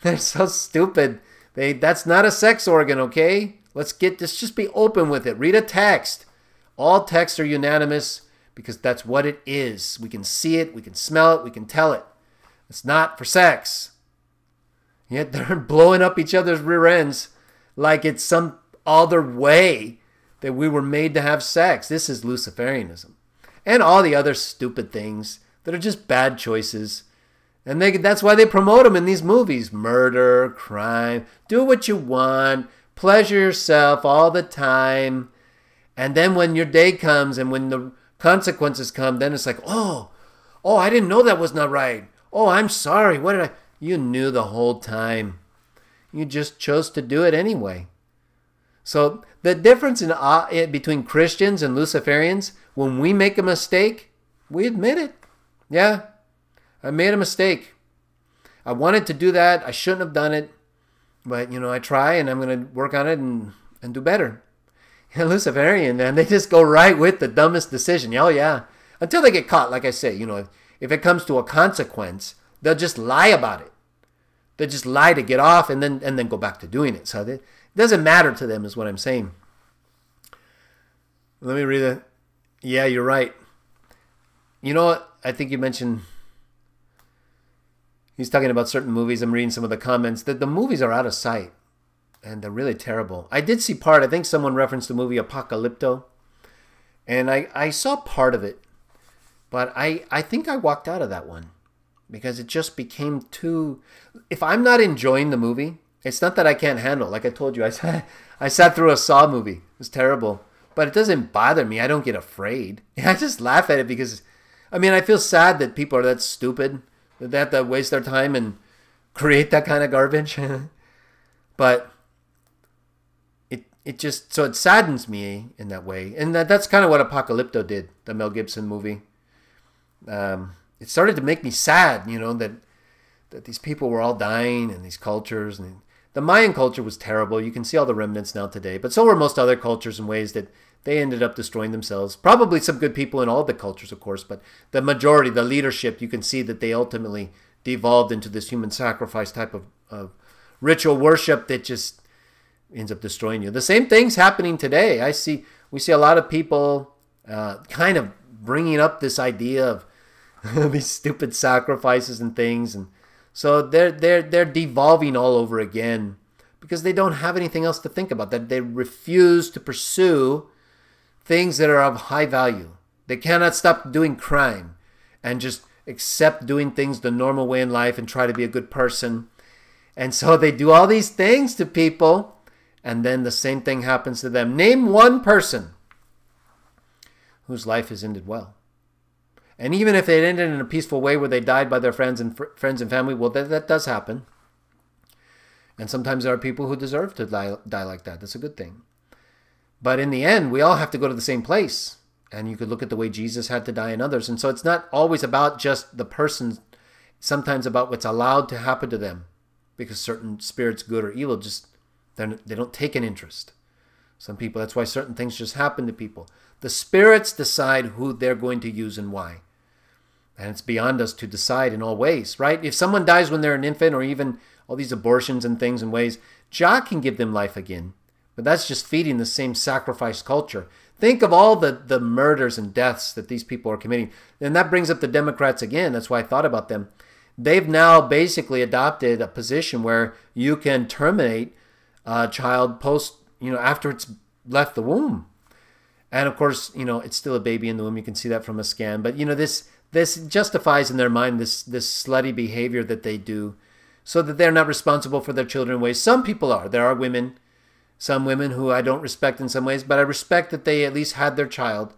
[SPEAKER 1] They're so stupid. That's not a sex organ, okay? Let's just be open with it. Read a text. All texts are unanimous because that's what it is. We can see it, we can smell it, we can tell it. It's not for sex. Yet they're blowing up each other's rear ends like it's some other way that we were made to have sex. This is Luciferianism. And all the other stupid things that are just bad choices. And that's why they promote them in these movies. Murder, crime, do what you want, pleasure yourself all the time. And then when your day comes and when the consequences come, then it's like, oh, I didn't know that was not right. Oh, I'm sorry. What did I? You knew the whole time. You just chose to do it anyway. So the difference between Christians and Luciferians, when we make a mistake, we admit it. Yeah, I made a mistake. I wanted to do that. I shouldn't have done it. But, you know, I try and I'm going to work on it and do better. And Luciferian, man, they just go right with the dumbest decision. Oh, yeah. Until they get caught, like I say, you know, if it comes to a consequence, they'll just lie about it. They'll just lie to get off and then go back to doing it. So it doesn't matter to them is what I'm saying. Let me read it. Yeah, you're right. You know what? I think you mentioned... He's talking about certain movies. I'm reading some of the comments. The movies are out of sight. And they're really terrible. I did see part. I think someone referenced the movie Apocalypto. And I saw part of it. But I think I walked out of that one. Because it just became too... If I'm not enjoying the movie, it's not that I can't handle. Like I told you, I sat through a Saw movie. It was terrible. But it doesn't bother me. I don't get afraid. I just laugh at it because... I mean, I feel sad that people are that stupid. That they have to waste their time and create that kind of garbage. But... It saddens me in that way. And that's kind of what Apocalypto did, the Mel Gibson movie. It started to make me sad, you know, that these people were all dying and these cultures. And the Mayan culture was terrible. You can see all the remnants now today. But so were most other cultures in ways that they ended up destroying themselves. Probably some good people in all the cultures, of course. But the majority, the leadership, you can see that they ultimately devolved into this human sacrifice type of ritual worship that just... ends up destroying you. The same thing's happening today. We see a lot of people kind of bringing up this idea of these stupid sacrifices and things, and so they're devolving all over again because they don't have anything else to think about. That they refuse to pursue things that are of high value. They cannot stop doing crime and just accept doing things the normal way in life and try to be a good person. And so they do all these things to people. And then the same thing happens to them. Name one person whose life has ended well. And even if it ended in a peaceful way where they died by their friends and family, well, that does happen. And sometimes there are people who deserve to die like that. That's a good thing. But in the end, we all have to go to the same place. And you could look at the way Jesus had to die and others. And so it's not always about just the person sometimes about what's allowed to happen to them, because certain spirits, good or evil, just they don't take an interest. Some people, that's why certain things just happen to people. The spirits decide who they're going to use and why. And it's beyond us to decide in all ways, right? If someone dies when they're an infant, or even all these abortions and things and ways, Jah can give them life again. But that's just feeding the same sacrifice culture. Think of all the murders and deaths that these people are committing. And that brings up the Democrats again. That's why I thought about them. They've now basically adopted a position where you can terminate a child after it's left the womb. And of course, it's still a baby in the womb. You can see that from a scan. But, this justifies in their mind this slutty behavior that they do, so that they're not responsible for their children in ways. Some people are. There are women, some women who I don't respect in some ways, but I respect that they at least had their child.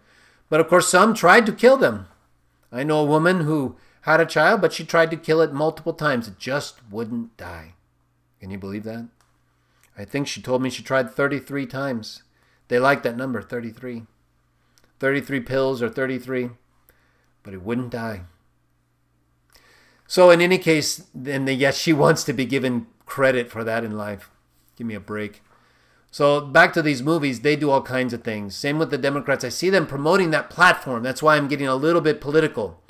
[SPEAKER 1] But of course, some tried to kill them. I know a woman who had a child, but she tried to kill it multiple times. It just wouldn't die. Can you believe that? I think she told me she tried 33 times. They like that number, 33. 33 pills or 33, but it wouldn't die. So in any case, then yes, she wants to be given credit for that in life. Give me a break. So back to these movies, they do all kinds of things. Same with the Democrats. I see them promoting that platform. That's why I'm getting a little bit political.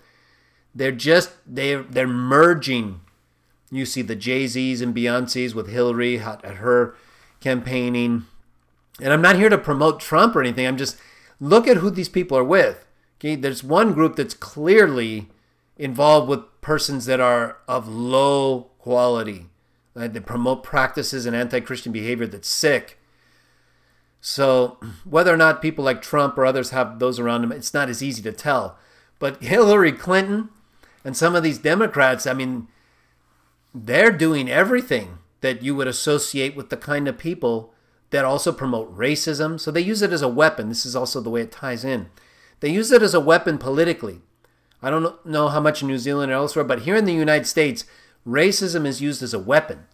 [SPEAKER 1] They're merging. You see the Jay-Z's and Beyonce's with Hillary at her campaigning. And I'm not here to promote Trump or anything. I'm just, look at who these people are with. Okay, there's one group that's clearly involved with persons that are of low quality. They promote practices and anti-Christian behavior that's sick. So whether or not people like Trump or others have those around them, it's not as easy to tell. But Hillary Clinton and some of these Democrats, I mean, they're doing everything that you would associate with the kind of people that also promote racism. So they use it as a weapon. This is also the way it ties in. They use it as a weapon politically. I don't know how much in New Zealand or elsewhere, but here in the United States, racism is used as a weapon.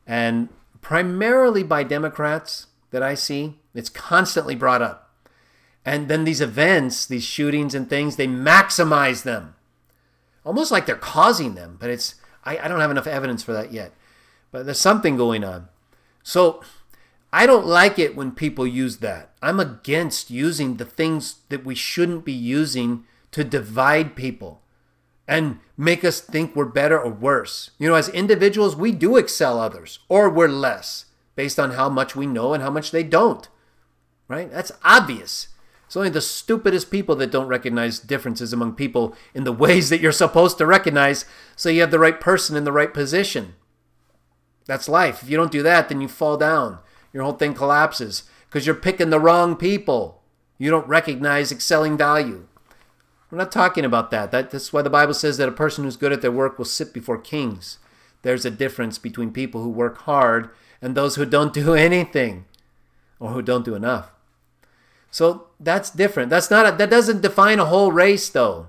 [SPEAKER 1] And primarily by Democrats that I see, it's constantly brought up. And then these events, these shootings and things, they maximize them. Almost like they're causing them, but it's I don't have enough evidence for that yet. But there's something going on. So I don't like it when people use that. I'm against using the things that we shouldn't be using to divide people and make us think we're better or worse. As individuals, we do excel others, or we're less, based on how much we know and how much they don't. Right? That's obvious. It's only the stupidest people that don't recognize differences among people in the ways that you're supposed to recognize, so you have the right person in the right position. That's life. If you don't do that, then you fall down. Your whole thing collapses because you're picking the wrong people. You don't recognize excelling value. We're not talking about that. That's why the Bible says that a person who's good at their work will sit before kings. There's a difference between people who work hard and those who don't do anything or who don't do enough. So that's different. That doesn't define a whole race, though.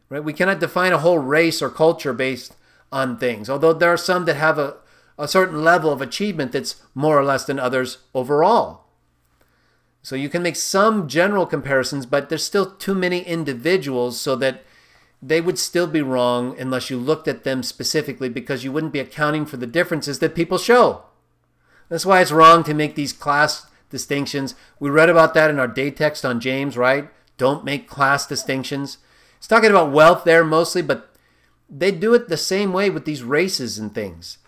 [SPEAKER 1] Right? We cannot define a whole race or culture based on things. Although there are some that have a certain level of achievement that's more or less than others overall. So you can make some general comparisons, but there's still too many individuals so that they would still be wrong unless you looked at them specifically, because you wouldn't be accounting for the differences that people show. That's why it's wrong to make these class distinctions. We read about that in our day text on James, right? Don't make class distinctions. It's talking about wealth there mostly, but they do it the same way with these races and things.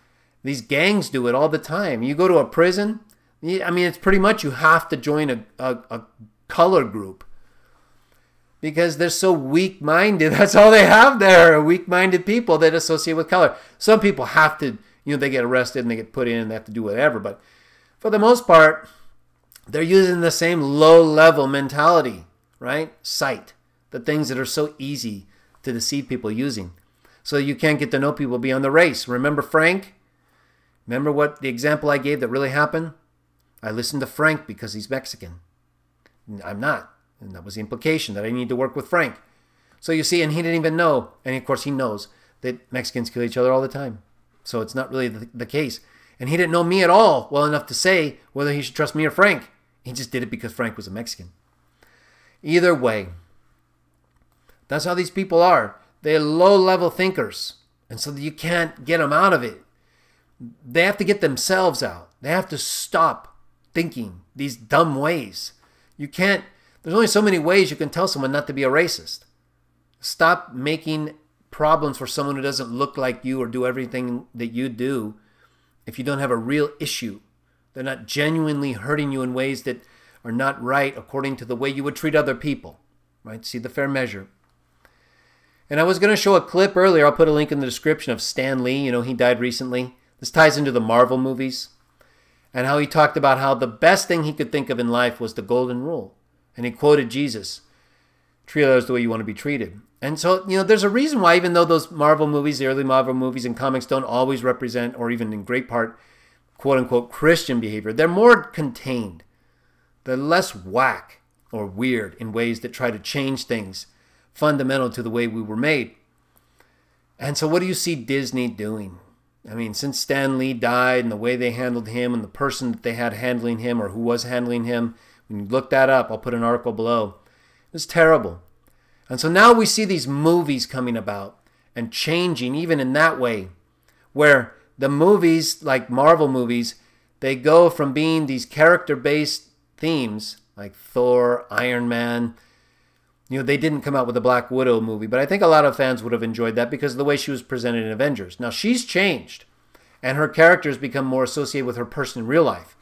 [SPEAKER 1] These gangs do it all the time. You go to a prison, I mean, it's pretty much you have to join a color group because they're so weak-minded. That's all they have there, weak-minded people that associate with color. Some people have to, they get arrested and they get put in and they have to do whatever. But for the most part, they're using the same low-level mentality, right? Sight, the things that are so easy to deceive people using. So you can't get to know people beyond the race. Remember Frank? Remember what the example I gave that really happened? I listened to Frank because he's Mexican. I'm not. And that was the implication, that I need to work with Frank. So you see, and he didn't even know. And of course he knows that Mexicans kill each other all the time. So it's not really the case. And he didn't know me at all well enough to say whether he should trust me or Frank. He just did it because Frank was a Mexican. Either way, that's how these people are. They're low-level thinkers. And so you can't get them out of it. They have to get themselves out. They have to stop thinking these dumb ways. You can't, there's only so many ways you can tell someone not to be a racist. Stop making problems for someone who doesn't look like you or do everything that you do if you don't have a real issue. They're not genuinely hurting you in ways that are not right according to the way you would treat other people. Right? See the fair measure. And I was going to show a clip earlier. I'll put a link in the description of Stan Lee. You know, he died recently. This ties into the Marvel movies and how he talked about how the best thing he could think of in life was the golden rule. And he quoted Jesus, treat others the way you want to be treated. And so, you know, there's a reason why even though those Marvel movies, the early Marvel movies and comics don't always represent, or even in great part, quote-unquote Christian behavior, they're more contained. They're less whack or weird in ways that try to change things fundamental to the way we were made. And so what do you see Disney doing? I mean, since Stan Lee died and the way they handled him and the person that they had handling him or who was handling him, when you look that up, I'll put an article below. It was terrible. And so now we see these movies coming about and changing even in that way, where the movies, like Marvel movies, they go from being these character-based themes like Thor, Iron Man. You know, they didn't come out with a Black Widow movie, but I think a lot of fans would have enjoyed that because of the way she was presented in Avengers. Now, she's changed, and her characters become more associated with her person in real life.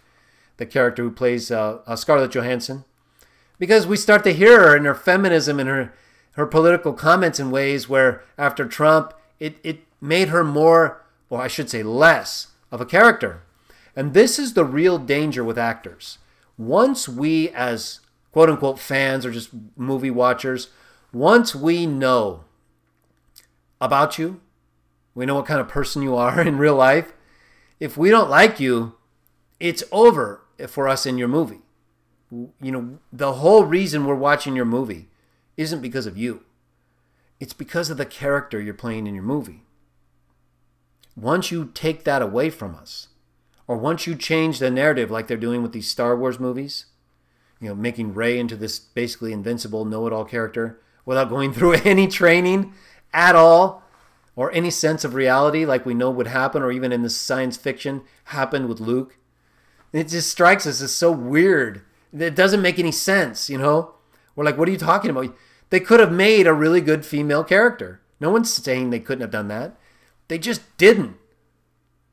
[SPEAKER 1] The character who plays Scarlett Johansson. Because we start to hear her and her feminism and her political comments in ways where after Trump, it made her more, or I should say less, of a character. And this is the real danger with actors. Once we as quote-unquote fans or just movie watchers, once we know about you, we know what kind of person you are in real life, if we don't like you, it's over for us in your movie. You know, the whole reason we're watching your movie isn't because of you. It's because of the character you're playing in your movie. Once you take that away from us, or once you change the narrative like they're doing with these Star Wars movies, you know, making Rey into this basically invincible know-it-all character without going through any training at all or any sense of reality like we know would happen, or even in the science fiction happened with Luke. It just strikes us as so weird. It doesn't make any sense, you know? We're like, what are you talking about? They could have made a really good female character. No one's saying they couldn't have done that. They just didn't.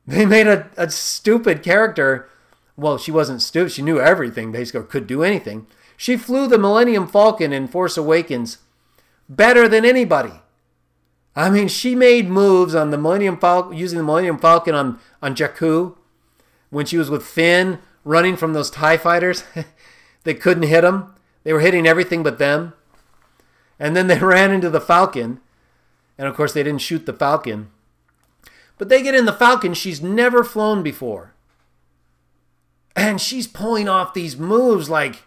[SPEAKER 1] They made a stupid character. Well, she wasn't stupid. She knew everything, basically, or could do anything. She flew the Millennium Falcon in Force Awakens better than anybody. I mean, she made moves on the Millennium Falcon, using the Millennium Falcon on Jakku when she was with Finn, running from those TIE fighters. They couldn't hit them. They were hitting everything but them. And then they ran into the Falcon. And, of course, they didn't shoot the Falcon. But they get in the Falcon she's never flown before. And she's pulling off these moves like,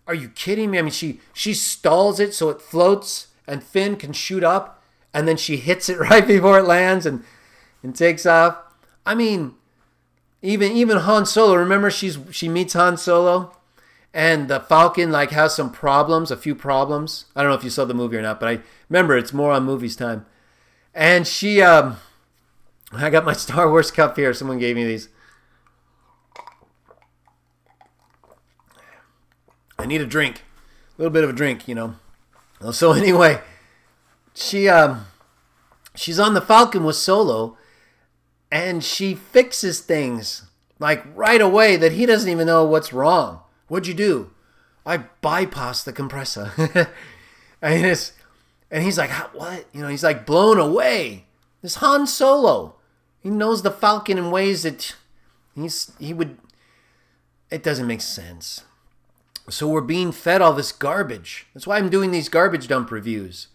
[SPEAKER 1] are you kidding me? I mean, she stalls it so it floats and Finn can shoot up. And then she hits it right before it lands and takes off. I mean, even Han Solo, remember she meets Han Solo? And the Falcon like has some problems, a few problems. I don't know if you saw the movie or not, but I remember it's more on movies time. And she, I got my Star Wars cup here. Someone gave me these. I need a drink. A little bit of a drink, you know. So anyway, she's on the Falcon with Solo, and she fixes things like right away that he doesn't even know what's wrong. What'd you do? I bypassed the compressor. and he's like, what? You know, he's like blown away. This Han Solo. He knows the Falcon in ways that it doesn't make sense. So we're being fed all this garbage. That's why I'm doing these garbage dump reviews.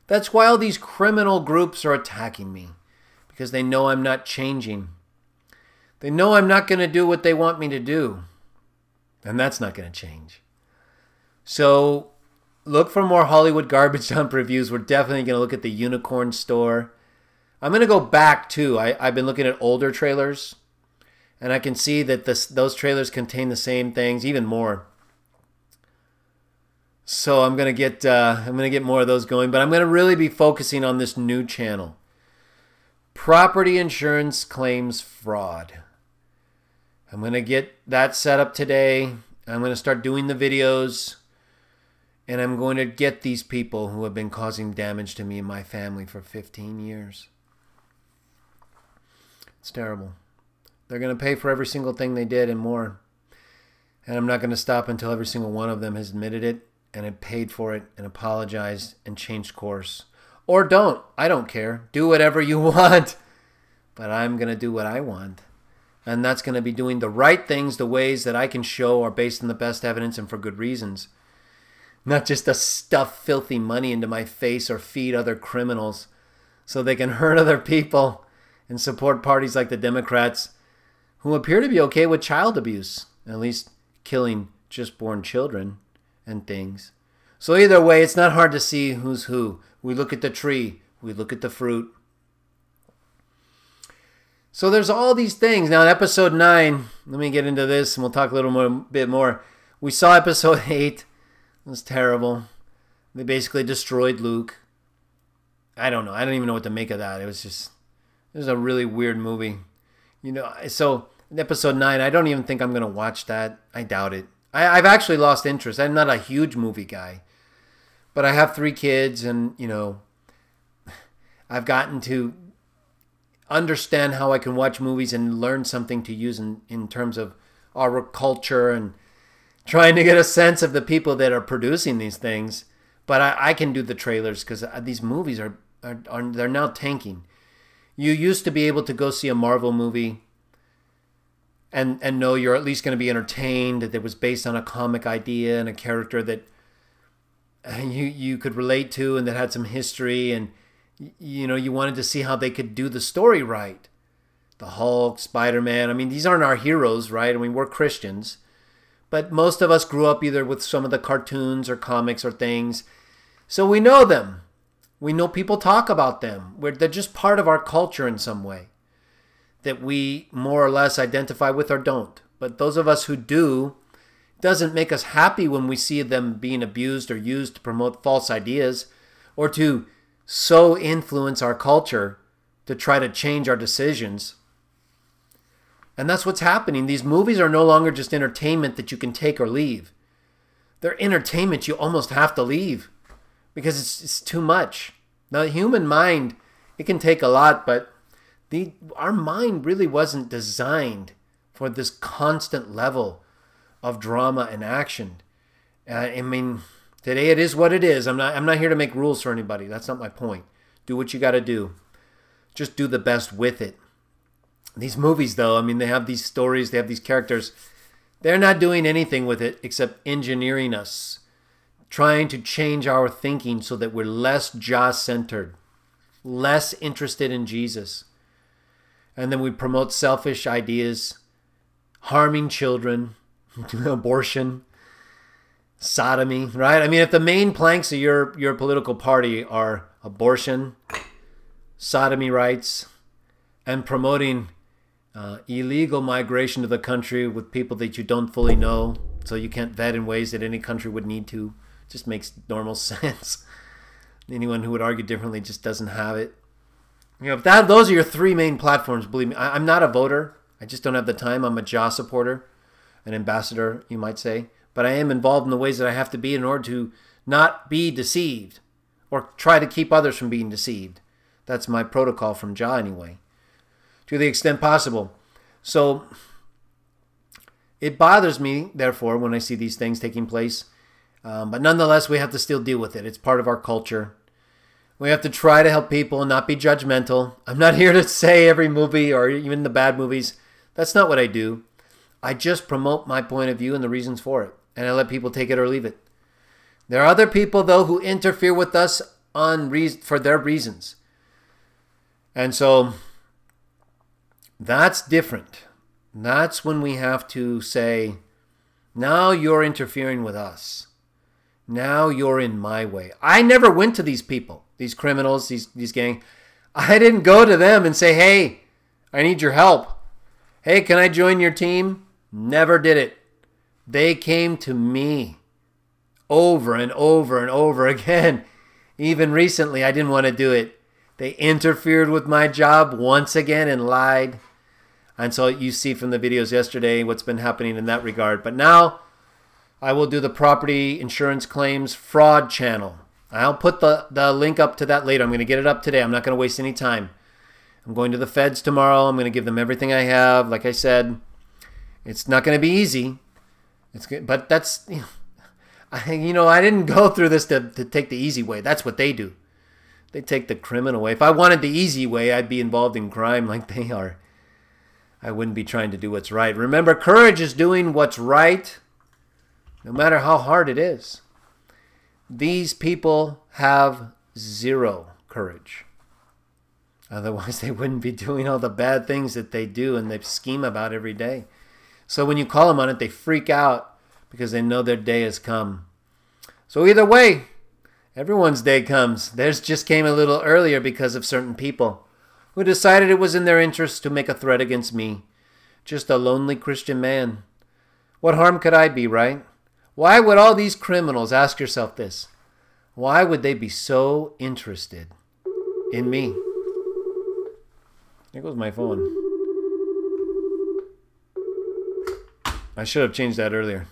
[SPEAKER 1] That's why all these criminal groups are attacking me. Because they know I'm not changing. They know I'm not going to do what they want me to do. And that's not going to change. So look for more Hollywood garbage dump reviews. We're definitely going to look at the Unicorn Store. I'm going to go back too. I've been looking at older trailers. And I can see that those trailers contain the same things, even more. So I'm going to get more of those going. But I'm going to really be focusing on this new channel. Property insurance claims fraud. I'm going to get that set up today. I'm going to start doing the videos. And I'm going to get these people who have been causing damage to me and my family for 15 years. It's terrible. They're going to pay for every single thing they did and more. And I'm not going to stop until every single one of them has admitted it and had paid for it and apologized and changed course. Or don't. I don't care. Do whatever you want. But I'm going to do what I want. And that's going to be doing the right things, the ways that I can show are based on the best evidence and for good reasons. Not just to stuff filthy money into my face or feed other criminals so they can hurt other people and support parties like the Democrats who appear to be okay with child abuse, at least killing just born children and things. So either way, it's not hard to see who's who. We look at the tree. We look at the fruit. So there's all these things. Now in episode 9, let me get into this and we'll talk a little bit more. We saw episode 8. It was terrible. They basically destroyed Luke. I don't know. I don't even know what to make of that. It was a really weird movie. You know, so in episode 9, I don't even think I'm going to watch that. I doubt it. I've actually lost interest. I'm not a huge movie guy. But I have 3 kids and, you know, I've gotten to understand how I can watch movies and learn something to use in terms of our culture and trying to get a sense of the people that are producing these things. But I can do the trailers because these movies they're now tanking. You used to be able to go see a Marvel movie and know you're at least going to be entertained, that it was based on a comic idea and a character that you could relate to and that had some history, and you know, you wanted to see how they could do the story right. The Hulk, Spider-Man, I mean, these aren't our heroes, right? I mean, we're Christians. But most of us grew up either with some of the cartoons or comics or things. So we know them. We know people talk about them. They're just part of our culture in some way that we more or less identify with or don't. But those of us who do, it doesn't make us happy when we see them being abused or used to promote false ideas or to so influence our culture to try to change our decisions. And that's what's happening. These movies are no longer just entertainment that you can take or leave. They're entertainment you almost have to leave because it's too much. Now, the human mind, it can take a lot, but our mind really wasn't designed for this constant level of drama and action. I mean, today it is what it is. I'm not here to make rules for anybody. That's not my point. Do what you got to do. Just do the best with it. These movies, though, I mean, they have these stories, they have these characters. They're not doing anything with it except engineering us, trying to change our thinking so that we're less Jah-centered, less interested in Jesus. And then we promote selfish ideas, harming children, abortion, sodomy, right? I mean, if the main planks of your political party are abortion, sodomy rights, and promoting illegal migration to the country with people that you don't fully know, so you can't vet in ways that any country would need to. It just makes normal sense. Anyone who would argue differently just doesn't have it. You know, if those are your 3 main platforms, believe me, I'm not a voter. I just don't have the time. I'm a Jah supporter, an ambassador, you might say. But I am involved in the ways that I have to be in order to not be deceived or try to keep others from being deceived. That's my protocol from Jah anyway, to the extent possible. So it bothers me, therefore, when I see these things taking place. But nonetheless, we have to still deal with it. It's part of our culture. We have to try to help people and not be judgmental. I'm not here to say every movie or even the bad movies. That's not what I do. I just promote my point of view and the reasons for it. And I let people take it or leave it. There are other people, though, who interfere with us for their reasons. And so that's different. That's when we have to say, now you're interfering with us. Now you're in my way. I never went to these people, these criminals, these gang. I didn't go to them and say, hey, I need your help. Hey, can I join your team? Never did it. They came to me over and over and over again. Even recently, I didn't want to do it. They interfered with my job once again and lied. And so you see from the videos yesterday what's been happening in that regard. But now I will do the property insurance claims fraud channel. I'll put the link up to that later. I'm going to get it up today. I'm not going to waste any time. I'm going to the feds tomorrow. I'm going to give them everything I have. Like I said, it's not going to be easy. It's good, but that's, I didn't go through this to take the easy way. That's what they do. They take the criminal way. If I wanted the easy way, I'd be involved in crime like they are. I wouldn't be trying to do what's right. Remember, courage is doing what's right, no matter how hard it is. These people have zero courage. Otherwise, they wouldn't be doing all the bad things that they do and they scheme about every day. So when you call them on it, they freak out because they know their day has come. So either way, everyone's day comes. Theirs just came a little earlier because of certain people who decided it was in their interest to make a threat against me. Just a lonely Christian man. What harm could I be, right? Why would all these criminals, ask yourself this, why would they be so interested in me? There goes my phone. I should have changed that earlier.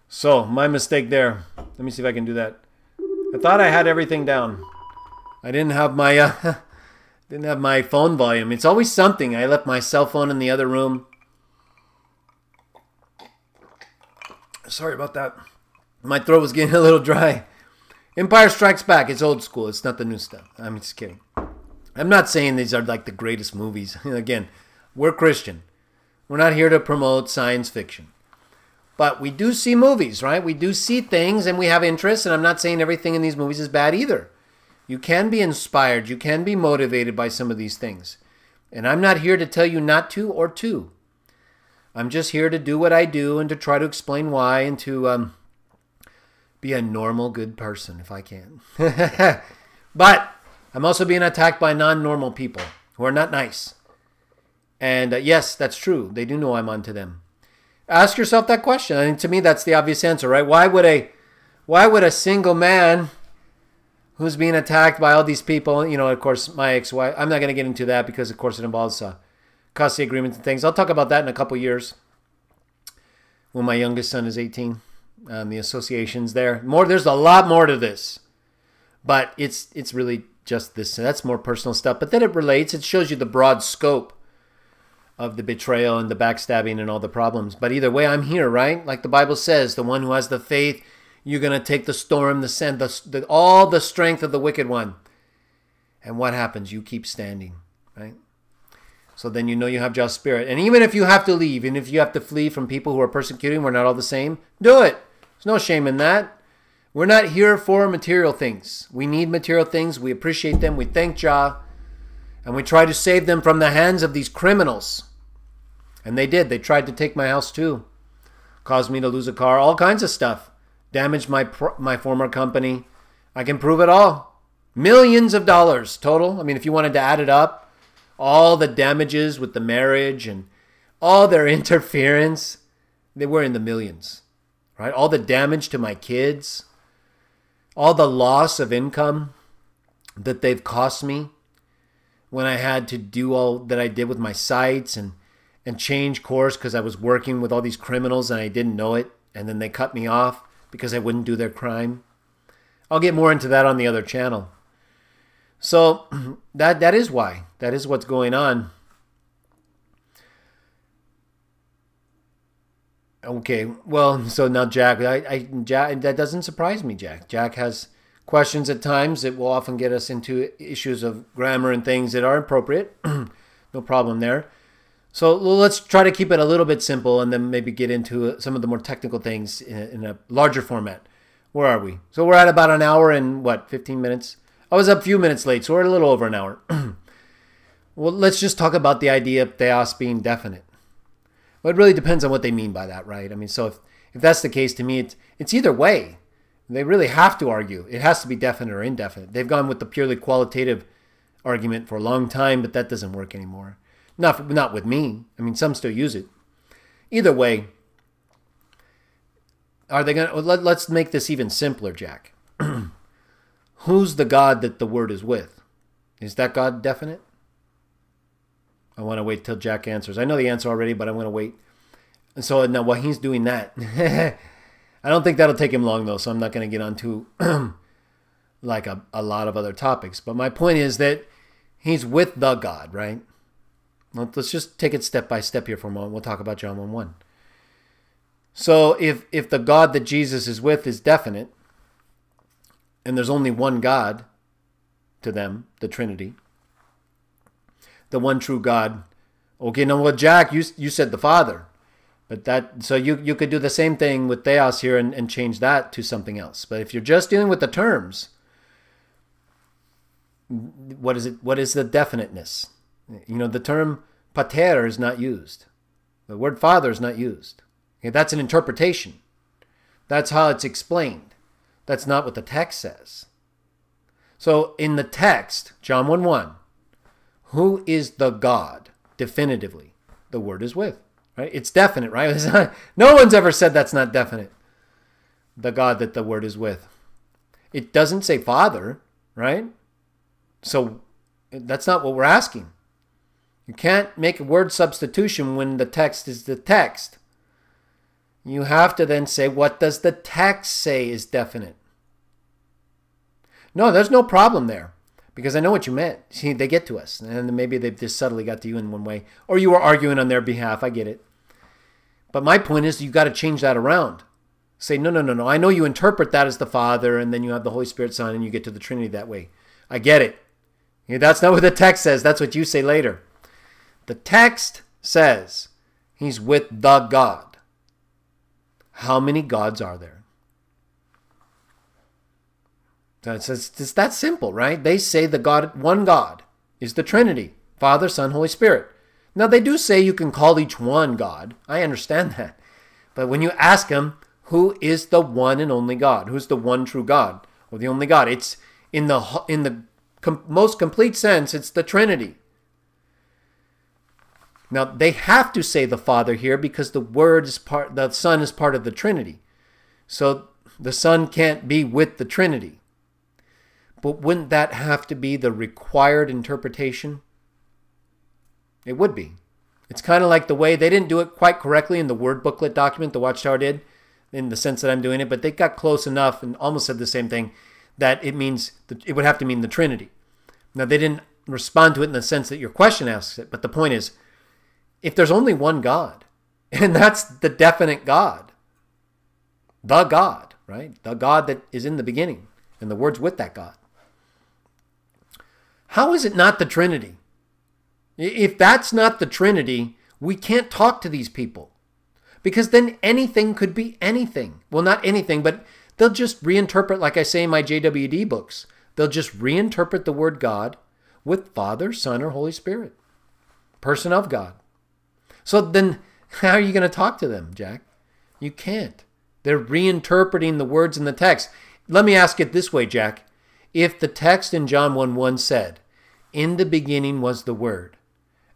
[SPEAKER 1] So, my mistake there. Let me see if I can do that. I thought I had everything down. I didn't have my phone volume. It's always something. I left my cell phone in the other room. Sorry about that. My throat was getting a little dry. Empire Strikes Back. It's old school. It's not the new stuff. I'm just kidding. I'm not saying these are like the greatest movies. Again, we're Christian. We're not here to promote science fiction. But we do see movies, right? We do see things and we have interests. And I'm not saying everything in these movies is bad either. You can be inspired. You can be motivated by some of these things. And I'm not here to tell you not to or to. I'm just here to do what I do and to try to explain why and to be a normal, good person if I can. But I'm also being attacked by non-normal people who are not nice. And yes, that's true. They do know I'm onto them. Ask yourself that question. I mean, to me, that's the obvious answer, right? Why would a single man who's being attacked by all these people, of course, my ex-wife, I'm not going to get into that because, of course, it involves custody agreements and things. I'll talk about that in a couple years when my youngest son is 18. The associations there. There's a lot more to this. But it's really just this. That's more personal stuff. But then it relates. It shows you the broad scope of the betrayal and the backstabbing and all the problems. But either way, I'm here, right? Like the Bible says, the one who has the faith, you're going to take the storm, the sand, all the strength of the wicked one. And what happens? You keep standing, right? So then you know you have Jah's spirit. And even if you have to leave, and if you have to flee from people who are persecuting, we're not all the same, do it. There's no shame in that. We're not here for material things. We need material things. We appreciate them. We thank Jah. And we try to save them from the hands of these criminals. And they did. They tried to take my house too. Caused me to lose a car. All kinds of stuff. Damaged my former company. I can prove it all. Millions of dollars total. I mean, if you wanted to add it up, all the damages with the marriage and all their interference, they were in the millions. Right? All the damage to my kids. All the loss of income that they've cost me. When I had to do all that I did with my sites and change course because I was working with all these criminals and I didn't know it. And then they cut me off because I wouldn't do their crime. I'll get more into that on the other channel. So that is why. That is what's going on. Okay, well, so now Jack, Jack, that doesn't surprise me, Jack. Jack has questions at times that will often get us into issues of grammar and things that are appropriate. No problem there. So let's try to keep it a little bit simple and then maybe get into some of the more technical things in a larger format. Where are we? So we're at about an hour and, 15 minutes? I was a few minutes late, so we're a little over an hour. Well, let's just talk about the idea of theos being definite. Well, it really depends on what they mean by that, right? I mean, so if that's the case, to me, it's either way. They really have to argue. It has to be definite or indefinite. They've gone with the purely qualitative argument for a long time, but that doesn't work anymore. Not with me. I mean, some still use it. Either way, are they going to... Let's make this even simpler, Jack. Who's the God that the word is with? Is that God definite? I want to wait till Jack answers. I know the answer already, but I'm going to wait. And so now while he's doing that, I don't think that'll take him long though, so I'm not going to get onto like a lot of other topics. But my point is that he's with the God, right? Well, let's just take it step by step here for a moment. We'll talk about John 1:1. So if the God that Jesus is with is definite, and there's only one God to them, the Trinity, the one true God. Okay, now well, Jack, you said the Father. But so you could do the same thing with theos here and change that to something else. But if you're just dealing with the terms, what is it? What is the definiteness? You know, the term pater is not used. The word Father is not used. Okay, that's an interpretation. That's how it's explained. That's not what the text says. So in the text, John 1:1, who is the God? Definitively, the word is with. Right? It's definite, right? No one's ever said that's not definite. The God that the word is with. It doesn't say Father, right? So that's not what we're asking. You can't make a word substitution when the text is the text. You have to then say, what does the text say is definite? No, there's no problem there. Because I know what you meant. See, they get to us. And maybe they've just subtly got to you in one way. Or you were arguing on their behalf. I get it. But my point is, you've got to change that around. Say, no. I know you interpret that as the Father, and then you have the Holy Spirit, Son, and you get to the Trinity that way. I get it. Yeah, that's not what the text says. That's what you say later. The text says he's with the God. How many gods are there? It's that simple, right? They say the God, one God is the Trinity, Father, Son, Holy Spirit. Now, they do say you can call each one God. I understand that. But when you ask them, who is the one and only God? Who's the one true God or the only God? It's in the most complete sense, it's the Trinity. Now, they have to say the Father here because the Son is part of the Trinity. So the Son can't be with the Trinity. But wouldn't that have to be the required interpretation? It would be. It's kind of like the way they didn't do it quite correctly in the word booklet document, the Watchtower did, in the sense that I'm doing it, but they got close enough and almost said the same thing that it would have to mean the Trinity. Now, they didn't respond to it in the sense that your question asks it, but the point is, if there's only one God, and that's the definite God, the God, right? The God that is in the beginning, and the Word's with that God. How is it not the Trinity? If that's not the Trinity, we can't talk to these people. Because then anything could be anything. Well, not anything, but they'll just reinterpret, like I say in my JWD books. They'll just reinterpret the word God with Father, Son, or Holy Spirit. Person of God. So then how are you going to talk to them, Jack? You can't. They're reinterpreting the words in the text. Let me ask it this way, Jack. If the text in John 1:1 said, in the beginning was the Word,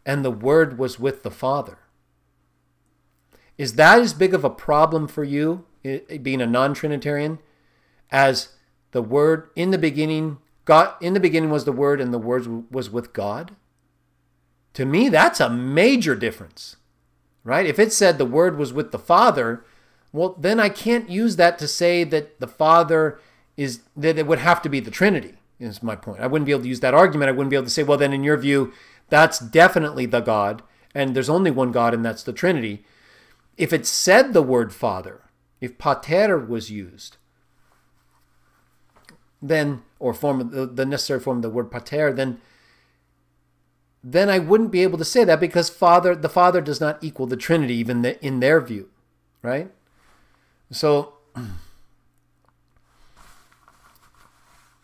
[SPEAKER 1] and the Word was with the Father, is that as big of a problem for you, being a non-Trinitarian, as the Word in the beginning, God, in the beginning was the Word, and the Word was with God? To me, that's a major difference, right? If it said the Word was with the Father, well, then I can't use that to say that the Father is, that it would have to be the Trinity, is my point. I wouldn't be able to use that argument. I wouldn't be able to say, well, then in your view, that's definitely the God, and there's only one God, and that's the Trinity. If it said the word Father, if pater was used, then, or the necessary form of the word pater, then I wouldn't be able to say that because the Father does not equal the Trinity, even in their view, right? So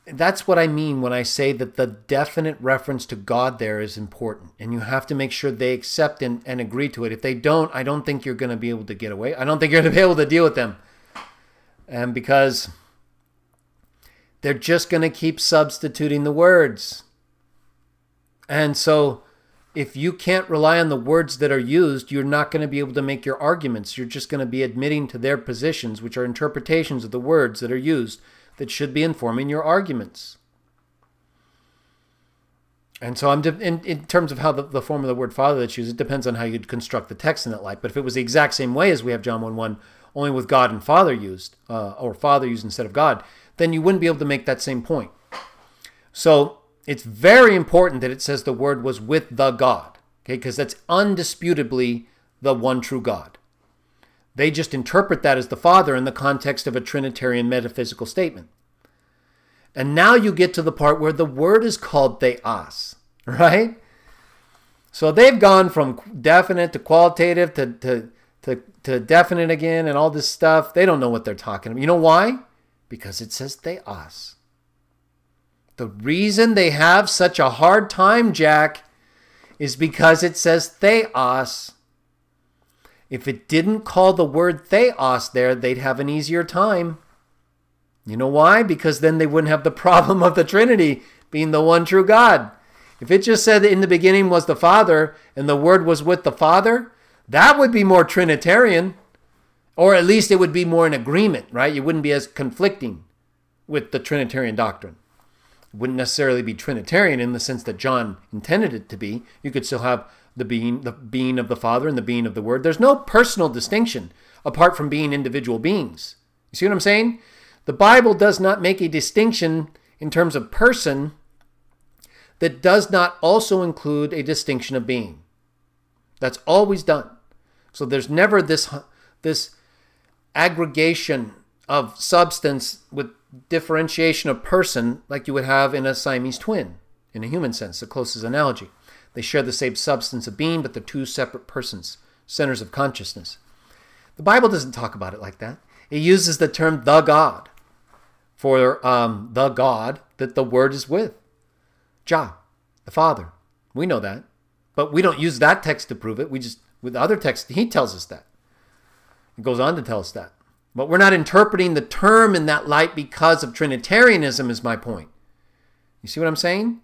[SPEAKER 1] that's what I mean when I say that the definite reference to God there is important. And you have to make sure they accept and agree to it. If they don't, I don't think you're going to be able to get away. I don't think you're going to be able to deal with them. And because they're just going to keep substituting the words. And so if you can't rely on the words that are used, you're not going to be able to make your arguments. You're just going to be admitting to their positions, which are interpretations of the words that are used, that should be informing your arguments. And so in terms of how the form of the word Father that's used, it depends on how you'd construct the text in that light. But if it was the exact same way as we have John 1:1, only with God and Father used, or Father used instead of God, then you wouldn't be able to make that same point. So it's very important that it says the Word was with the God, okay? Because that's undisputably the one true God. They just interpret that as the Father in the context of a Trinitarian metaphysical statement. And now you get to the part where the Word is called theos, right? So they've gone from definite to qualitative to definite again and all this stuff. They don't know what they're talking about. You know why? Because it says theos. The reason they have such a hard time, Jack, is because it says theos. If it didn't call the word theos there, they'd have an easier time. You know why? Because then they wouldn't have the problem of the Trinity being the one true God. If it just said that in the beginning was the Father and the Word was with the Father, that would be more Trinitarian. Or at least it would be more in agreement, right? You wouldn't be as conflicting with the Trinitarian doctrine. It wouldn't necessarily be Trinitarian in the sense that John intended it to be. You could still have the being of the Father and the being of the Word. There's no personal distinction apart from being individual beings. You see what I'm saying? The Bible does not make a distinction in terms of person that does not also include a distinction of being. That's always done. So there's never this aggregation of substance with differentiation of person like you would have in a Siamese twin, in a human sense, the closest analogy. They share the same substance of being, but they're two separate persons, centers of consciousness. The Bible doesn't talk about it like that. It uses the term the God for the God that the Word is with. Jah, the Father. We know that. But we don't use that text to prove it. We just, with other texts, he tells us that. It goes on to tell us that. But we're not interpreting the term in that light because of Trinitarianism is my point. You see what I'm saying?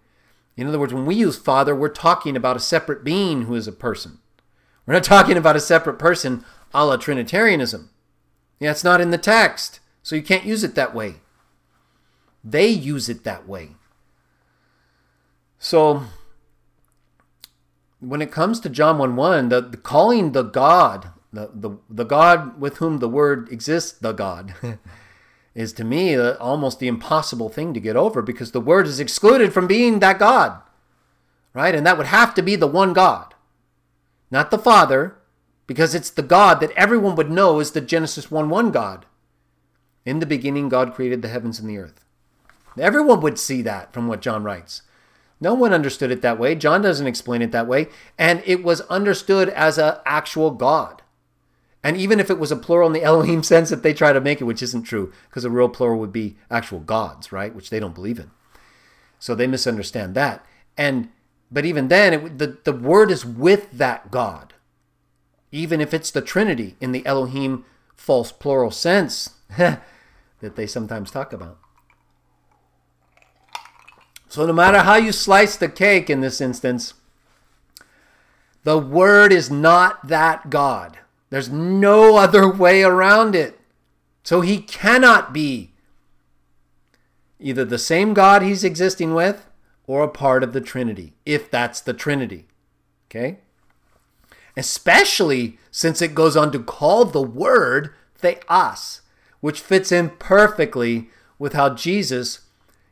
[SPEAKER 1] In other words, when we use Father, we're talking about a separate being who is a person. We're not talking about a separate person a la Trinitarianism. Yeah, it's not in the text, so you can't use it that way. They use it that way. So when it comes to John 1:1, the calling the God, the God with whom the Word exists, the God, is to me almost the impossible thing to get over because the Word is excluded from being that God, right? And that would have to be the one God, not the Father, because it's the God that everyone would know is the Genesis 1:1 God. In the beginning, God created the heavens and the earth. Everyone would see that from what John writes. No one understood it that way. John doesn't explain it that way. And it was understood as an actual God. And even if it was a plural in the Elohim sense that they try to make it, which isn't true, because a real plural would be actual gods, right? Which they don't believe in. So they misunderstand that. But even then, the Word is with that God. Even if it's the Trinity in the Elohim false plural sense that they sometimes talk about. So no matter how you slice the cake in this instance, the Word is not that God. There's no other way around it. So he cannot be either the same God he's existing with or a part of the Trinity, if that's the Trinity. Okay? Especially since it goes on to call the Word theos, which fits in perfectly with how Jesus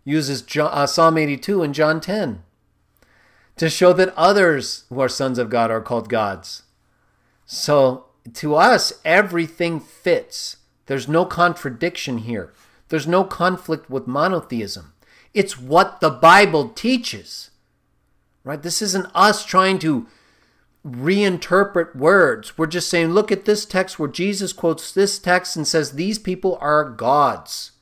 [SPEAKER 1] uses Psalm 82 and John 10 to show that others who are sons of God are called gods. So to us, everything fits. There's no contradiction here. There's no conflict with monotheism. It's what the Bible teaches, right? This isn't us trying to reinterpret words. We're just saying, look at this text where Jesus quotes this text and says these people are gods.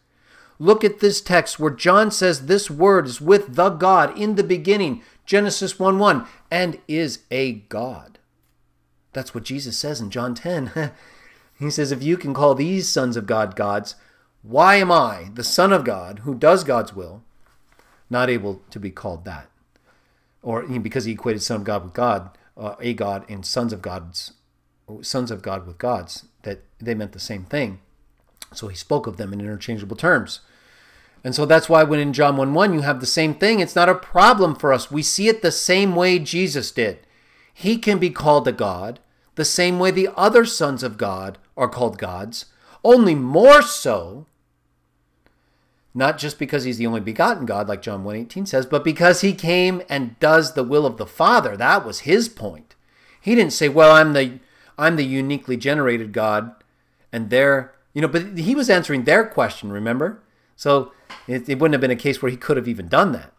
[SPEAKER 1] Look at this text where John says this Word is with the God in the beginning, Genesis 1:1, and is a God. That's what Jesus says in John 10. He says, if you can call these sons of God gods, why am I, the Son of God, who does God's will, not able to be called that? Or because he equated Son of God with God, a God, and sons of God with gods, that they meant the same thing. So he spoke of them in interchangeable terms. And so that's why when in John 1:1 you have the same thing, it's not a problem for us. We see it the same way Jesus did. He can be called a God the same way the other sons of God are called gods, only more so, not just because he's the only begotten God, like John 1:18 says, but because he came and does the will of the Father. That was his point. He didn't say, well, I'm the uniquely generated God, and but he was answering their question, remember? So it wouldn't have been a case where he could have even done that.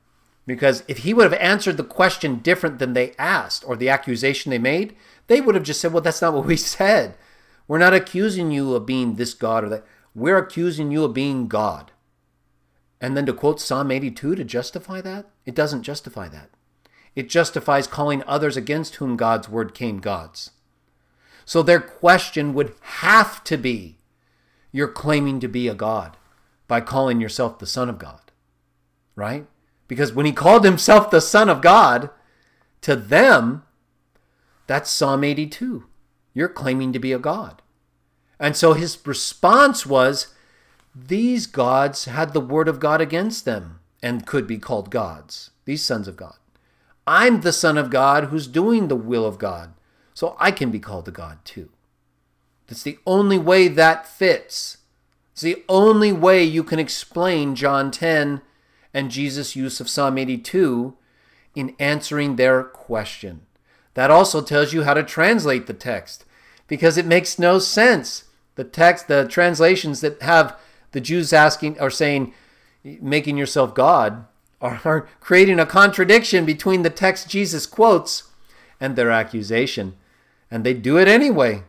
[SPEAKER 1] Because if he would have answered the question different than they asked, or the accusation they made, they would have just said, well, that's not what we said. We're not accusing you of being this God or that. We're accusing you of being God. And then to quote Psalm 82 to justify that? It doesn't justify that. It justifies calling others against whom God's word came gods. So their question would have to be, you're claiming to be a God by calling yourself the Son of God, right? Because when he called himself the Son of God, to them, that's Psalm 82. You're claiming to be a God. And so his response was, these gods had the word of God against them and could be called gods, these sons of God. I'm the Son of God who's doing the will of God, so I can be called a God too. That's the only way that fits. It's the only way you can explain John 10 and Jesus' use of Psalm 82 in answering their question. That also tells you how to translate the text, because it makes no sense. The translations that have the Jews asking or saying, making yourself God, are creating a contradiction between the text Jesus quotes and their accusation. And they do it anyway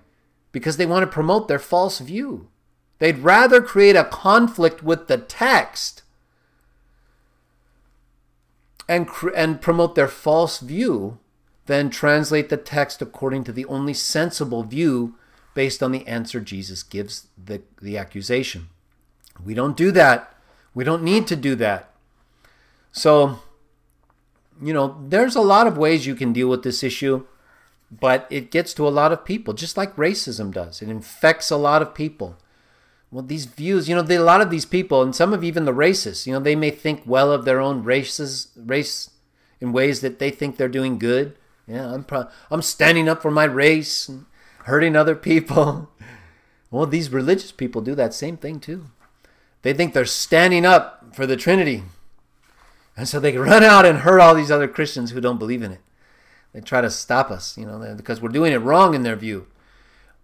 [SPEAKER 1] because they want to promote their false view. They'd rather create a conflict with the text and promote their false view than translate the text according to the only sensible view based on the answer Jesus gives the accusation. We don't do that. We don't need to do that. So, there's a lot of ways you can deal with this issue, but it gets to a lot of people, just like racism does. It infects a lot of people. Well, these views, a lot of these people, and some of even the racists, they may think well of their own race in ways that they think they're doing good. Yeah, I'm standing up for my race and hurting other people. Well, these religious people do that same thing too. They think they're standing up for the Trinity. And so they run out and hurt all these other Christians who don't believe in it. They try to stop us, because we're doing it wrong in their view.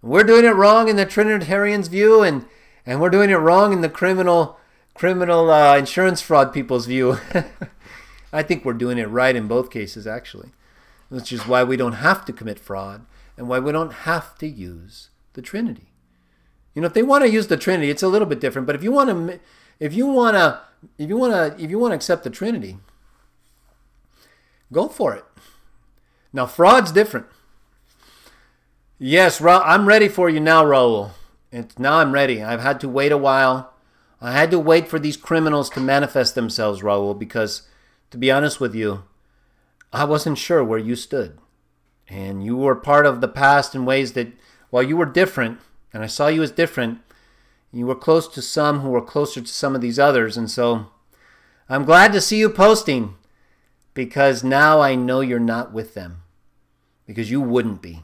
[SPEAKER 1] We're doing it wrong in the Trinitarians' view, and we're doing it wrong in the criminal insurance fraud people's view. I think we're doing it right in both cases, actually. Which is why we don't have to commit fraud and why we don't have to use the Trinity. If they want to use the Trinity, it's a little bit different. But if you want to accept the Trinity, go for it. Now, fraud's different. Yes, I'm ready for you now, Raul. Now I'm ready. I've had to wait a while. I had to wait for these criminals to manifest themselves, Raul, because, to be honest with you, I wasn't sure where you stood. And you were part of the past in ways that, while you were different, and I saw you as different, you were close to some who were closer to some of these others. And so I'm glad to see you posting, because now I know you're not with them, because you wouldn't be.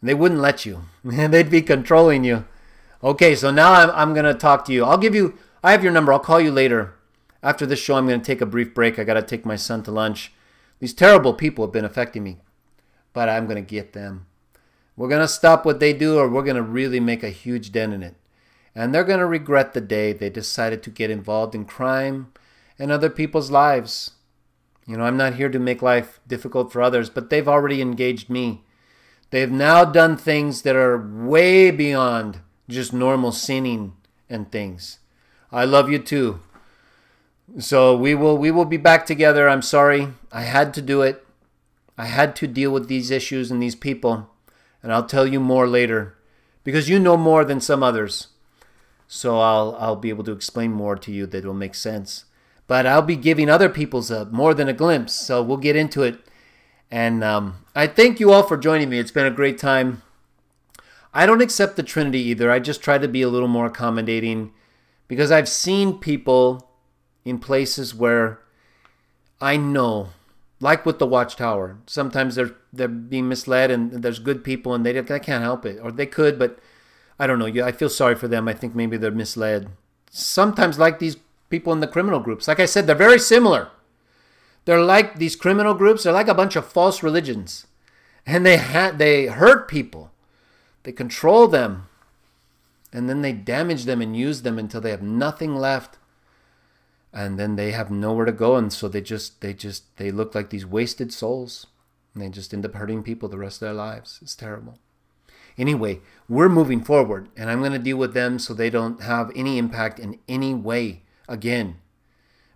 [SPEAKER 1] They wouldn't let you. They'd be controlling you. Okay, so now I'm going to talk to you. I have your number. I'll call you later. After this show, I'm going to take a brief break. I got to take my son to lunch. These terrible people have been affecting me, but I'm going to get them. We're going to stop what they do, or we're going to really make a huge dent in it. And they're going to regret the day they decided to get involved in crime and other people's lives. I'm not here to make life difficult for others, but they've already engaged me. They've now done things that are way beyond just normal sinning and things. I love you too. So we will be back together. I'm sorry. I had to do it. I had to deal with these issues and these people. And I'll tell you more later, because you know more than some others. So I'll be able to explain more to you that will make sense. But I'll be giving other people's more than a glimpse. So we'll get into it. And I thank you all for joining me. It's been a great time. I don't accept the Trinity either. I just try to be a little more accommodating, because I've seen people in places where I know, like with the Watchtower, sometimes they're being misled, and there's good people and they can't help it, or they could, but I don't know. I feel sorry for them. I think maybe they're misled. Sometimes, like these people in the criminal groups, like I said, they're very similar. They're like these criminal groups. They're like a bunch of false religions, and they hurt people, they control them, and then they damage them and use them until they have nothing left. And then they have nowhere to go, and so they look like these wasted souls, and they just end up hurting people the rest of their lives. It's terrible. Anyway, we're moving forward, and I'm going to deal with them so they don't have any impact in any way again,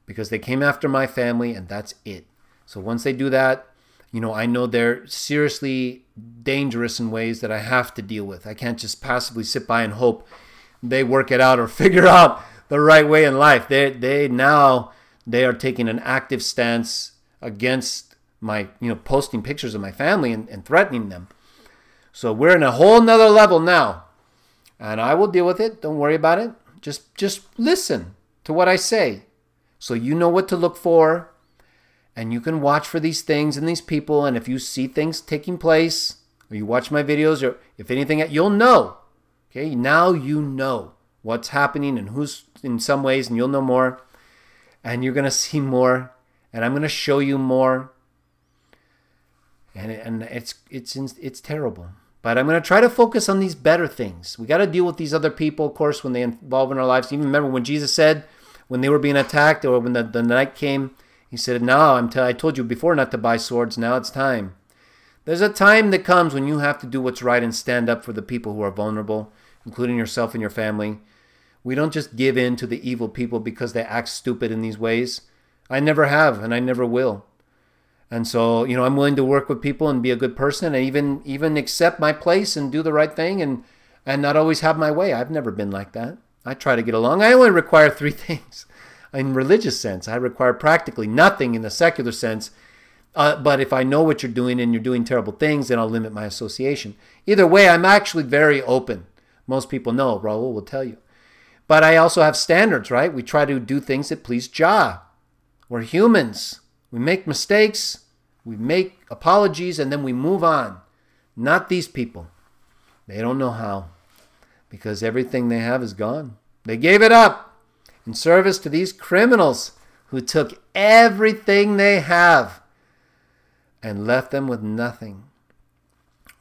[SPEAKER 1] because they came after my family, and that's it. So once they do that, I know they're seriously dangerous in ways that I have to deal with. I can't just passively sit by and hope they work it out or figure out the right way in life. They are taking an active stance against my, posting pictures of my family and threatening them. So we're in a whole nother level now, and I will deal with it. Don't worry about it. Just listen to what I say, so you know what to look for, and you can watch for these things and these people. And if you see things taking place, or you watch my videos, or if anything, you'll know. Okay, now you know what's happening and who's in some ways, and you'll know more, and you're going to see more, and I'm going to show you more, and it's terrible. But I'm going to try to focus on these better things. We got to deal with these other people, of course, when they involve in our lives. Even remember when Jesus said, when they were being attacked, or when the night came, he said, "Now I told you before not to buy swords. Now it's time." There's a time that comes when you have to do what's right and stand up for the people who are vulnerable, including yourself and your family. We don't just give in to the evil people because they act stupid in these ways. I never have, and I never will. And so, I'm willing to work with people and be a good person, and even accept my place and do the right thing, and not always have my way. I've never been like that. I try to get along. I only require 3 things. In religious sense, I require practically nothing in the secular sense. But if I know what you're doing and you're doing terrible things, then I'll limit my association. Either way, I'm actually very open. Most people know. Raul will tell you. But I also have standards, right? We try to do things that please Jah. We're humans. We make mistakes. We make apologies, and then we move on. Not these people. They don't know how, because everything they have is gone. They gave it up in service to these criminals who took everything they have and left them with nothing.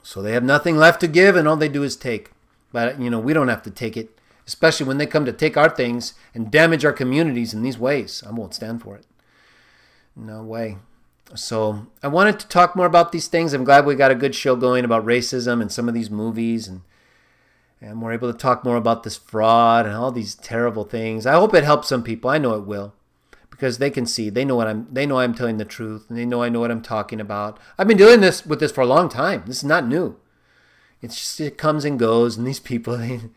[SPEAKER 1] So they have nothing left to give, and all they do is take. But, we don't have to take it, especially when they come to take our things and damage our communities in these ways. I won't stand for it. No way. So I wanted to talk more about these things. I'm glad we got a good show going about racism and some of these movies, and we're able to talk more about this fraud and all these terrible things. I hope it helps some people. I know it will, because they can see. They know I'm telling the truth, and they know I know what I'm talking about. I've been doing this for a long time. This is not new. It's just, it comes and goes, and these people they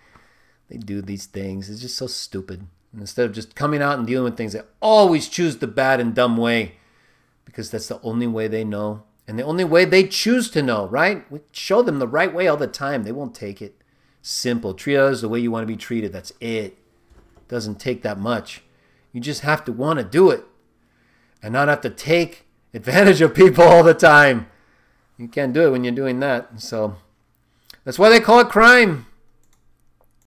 [SPEAKER 1] do these things. It's just so stupid. And instead of just coming out and dealing with things, they always choose the bad and dumb way, because that's the only way they know, and the only way they choose to know, right? We show them the right way all the time. They won't take it. Simple. Treat others the way you want to be treated. That's it. Doesn't take that much. You just have to want to do it and not have to take advantage of people all the time. You can't do it when you're doing that. So that's why they call it crime.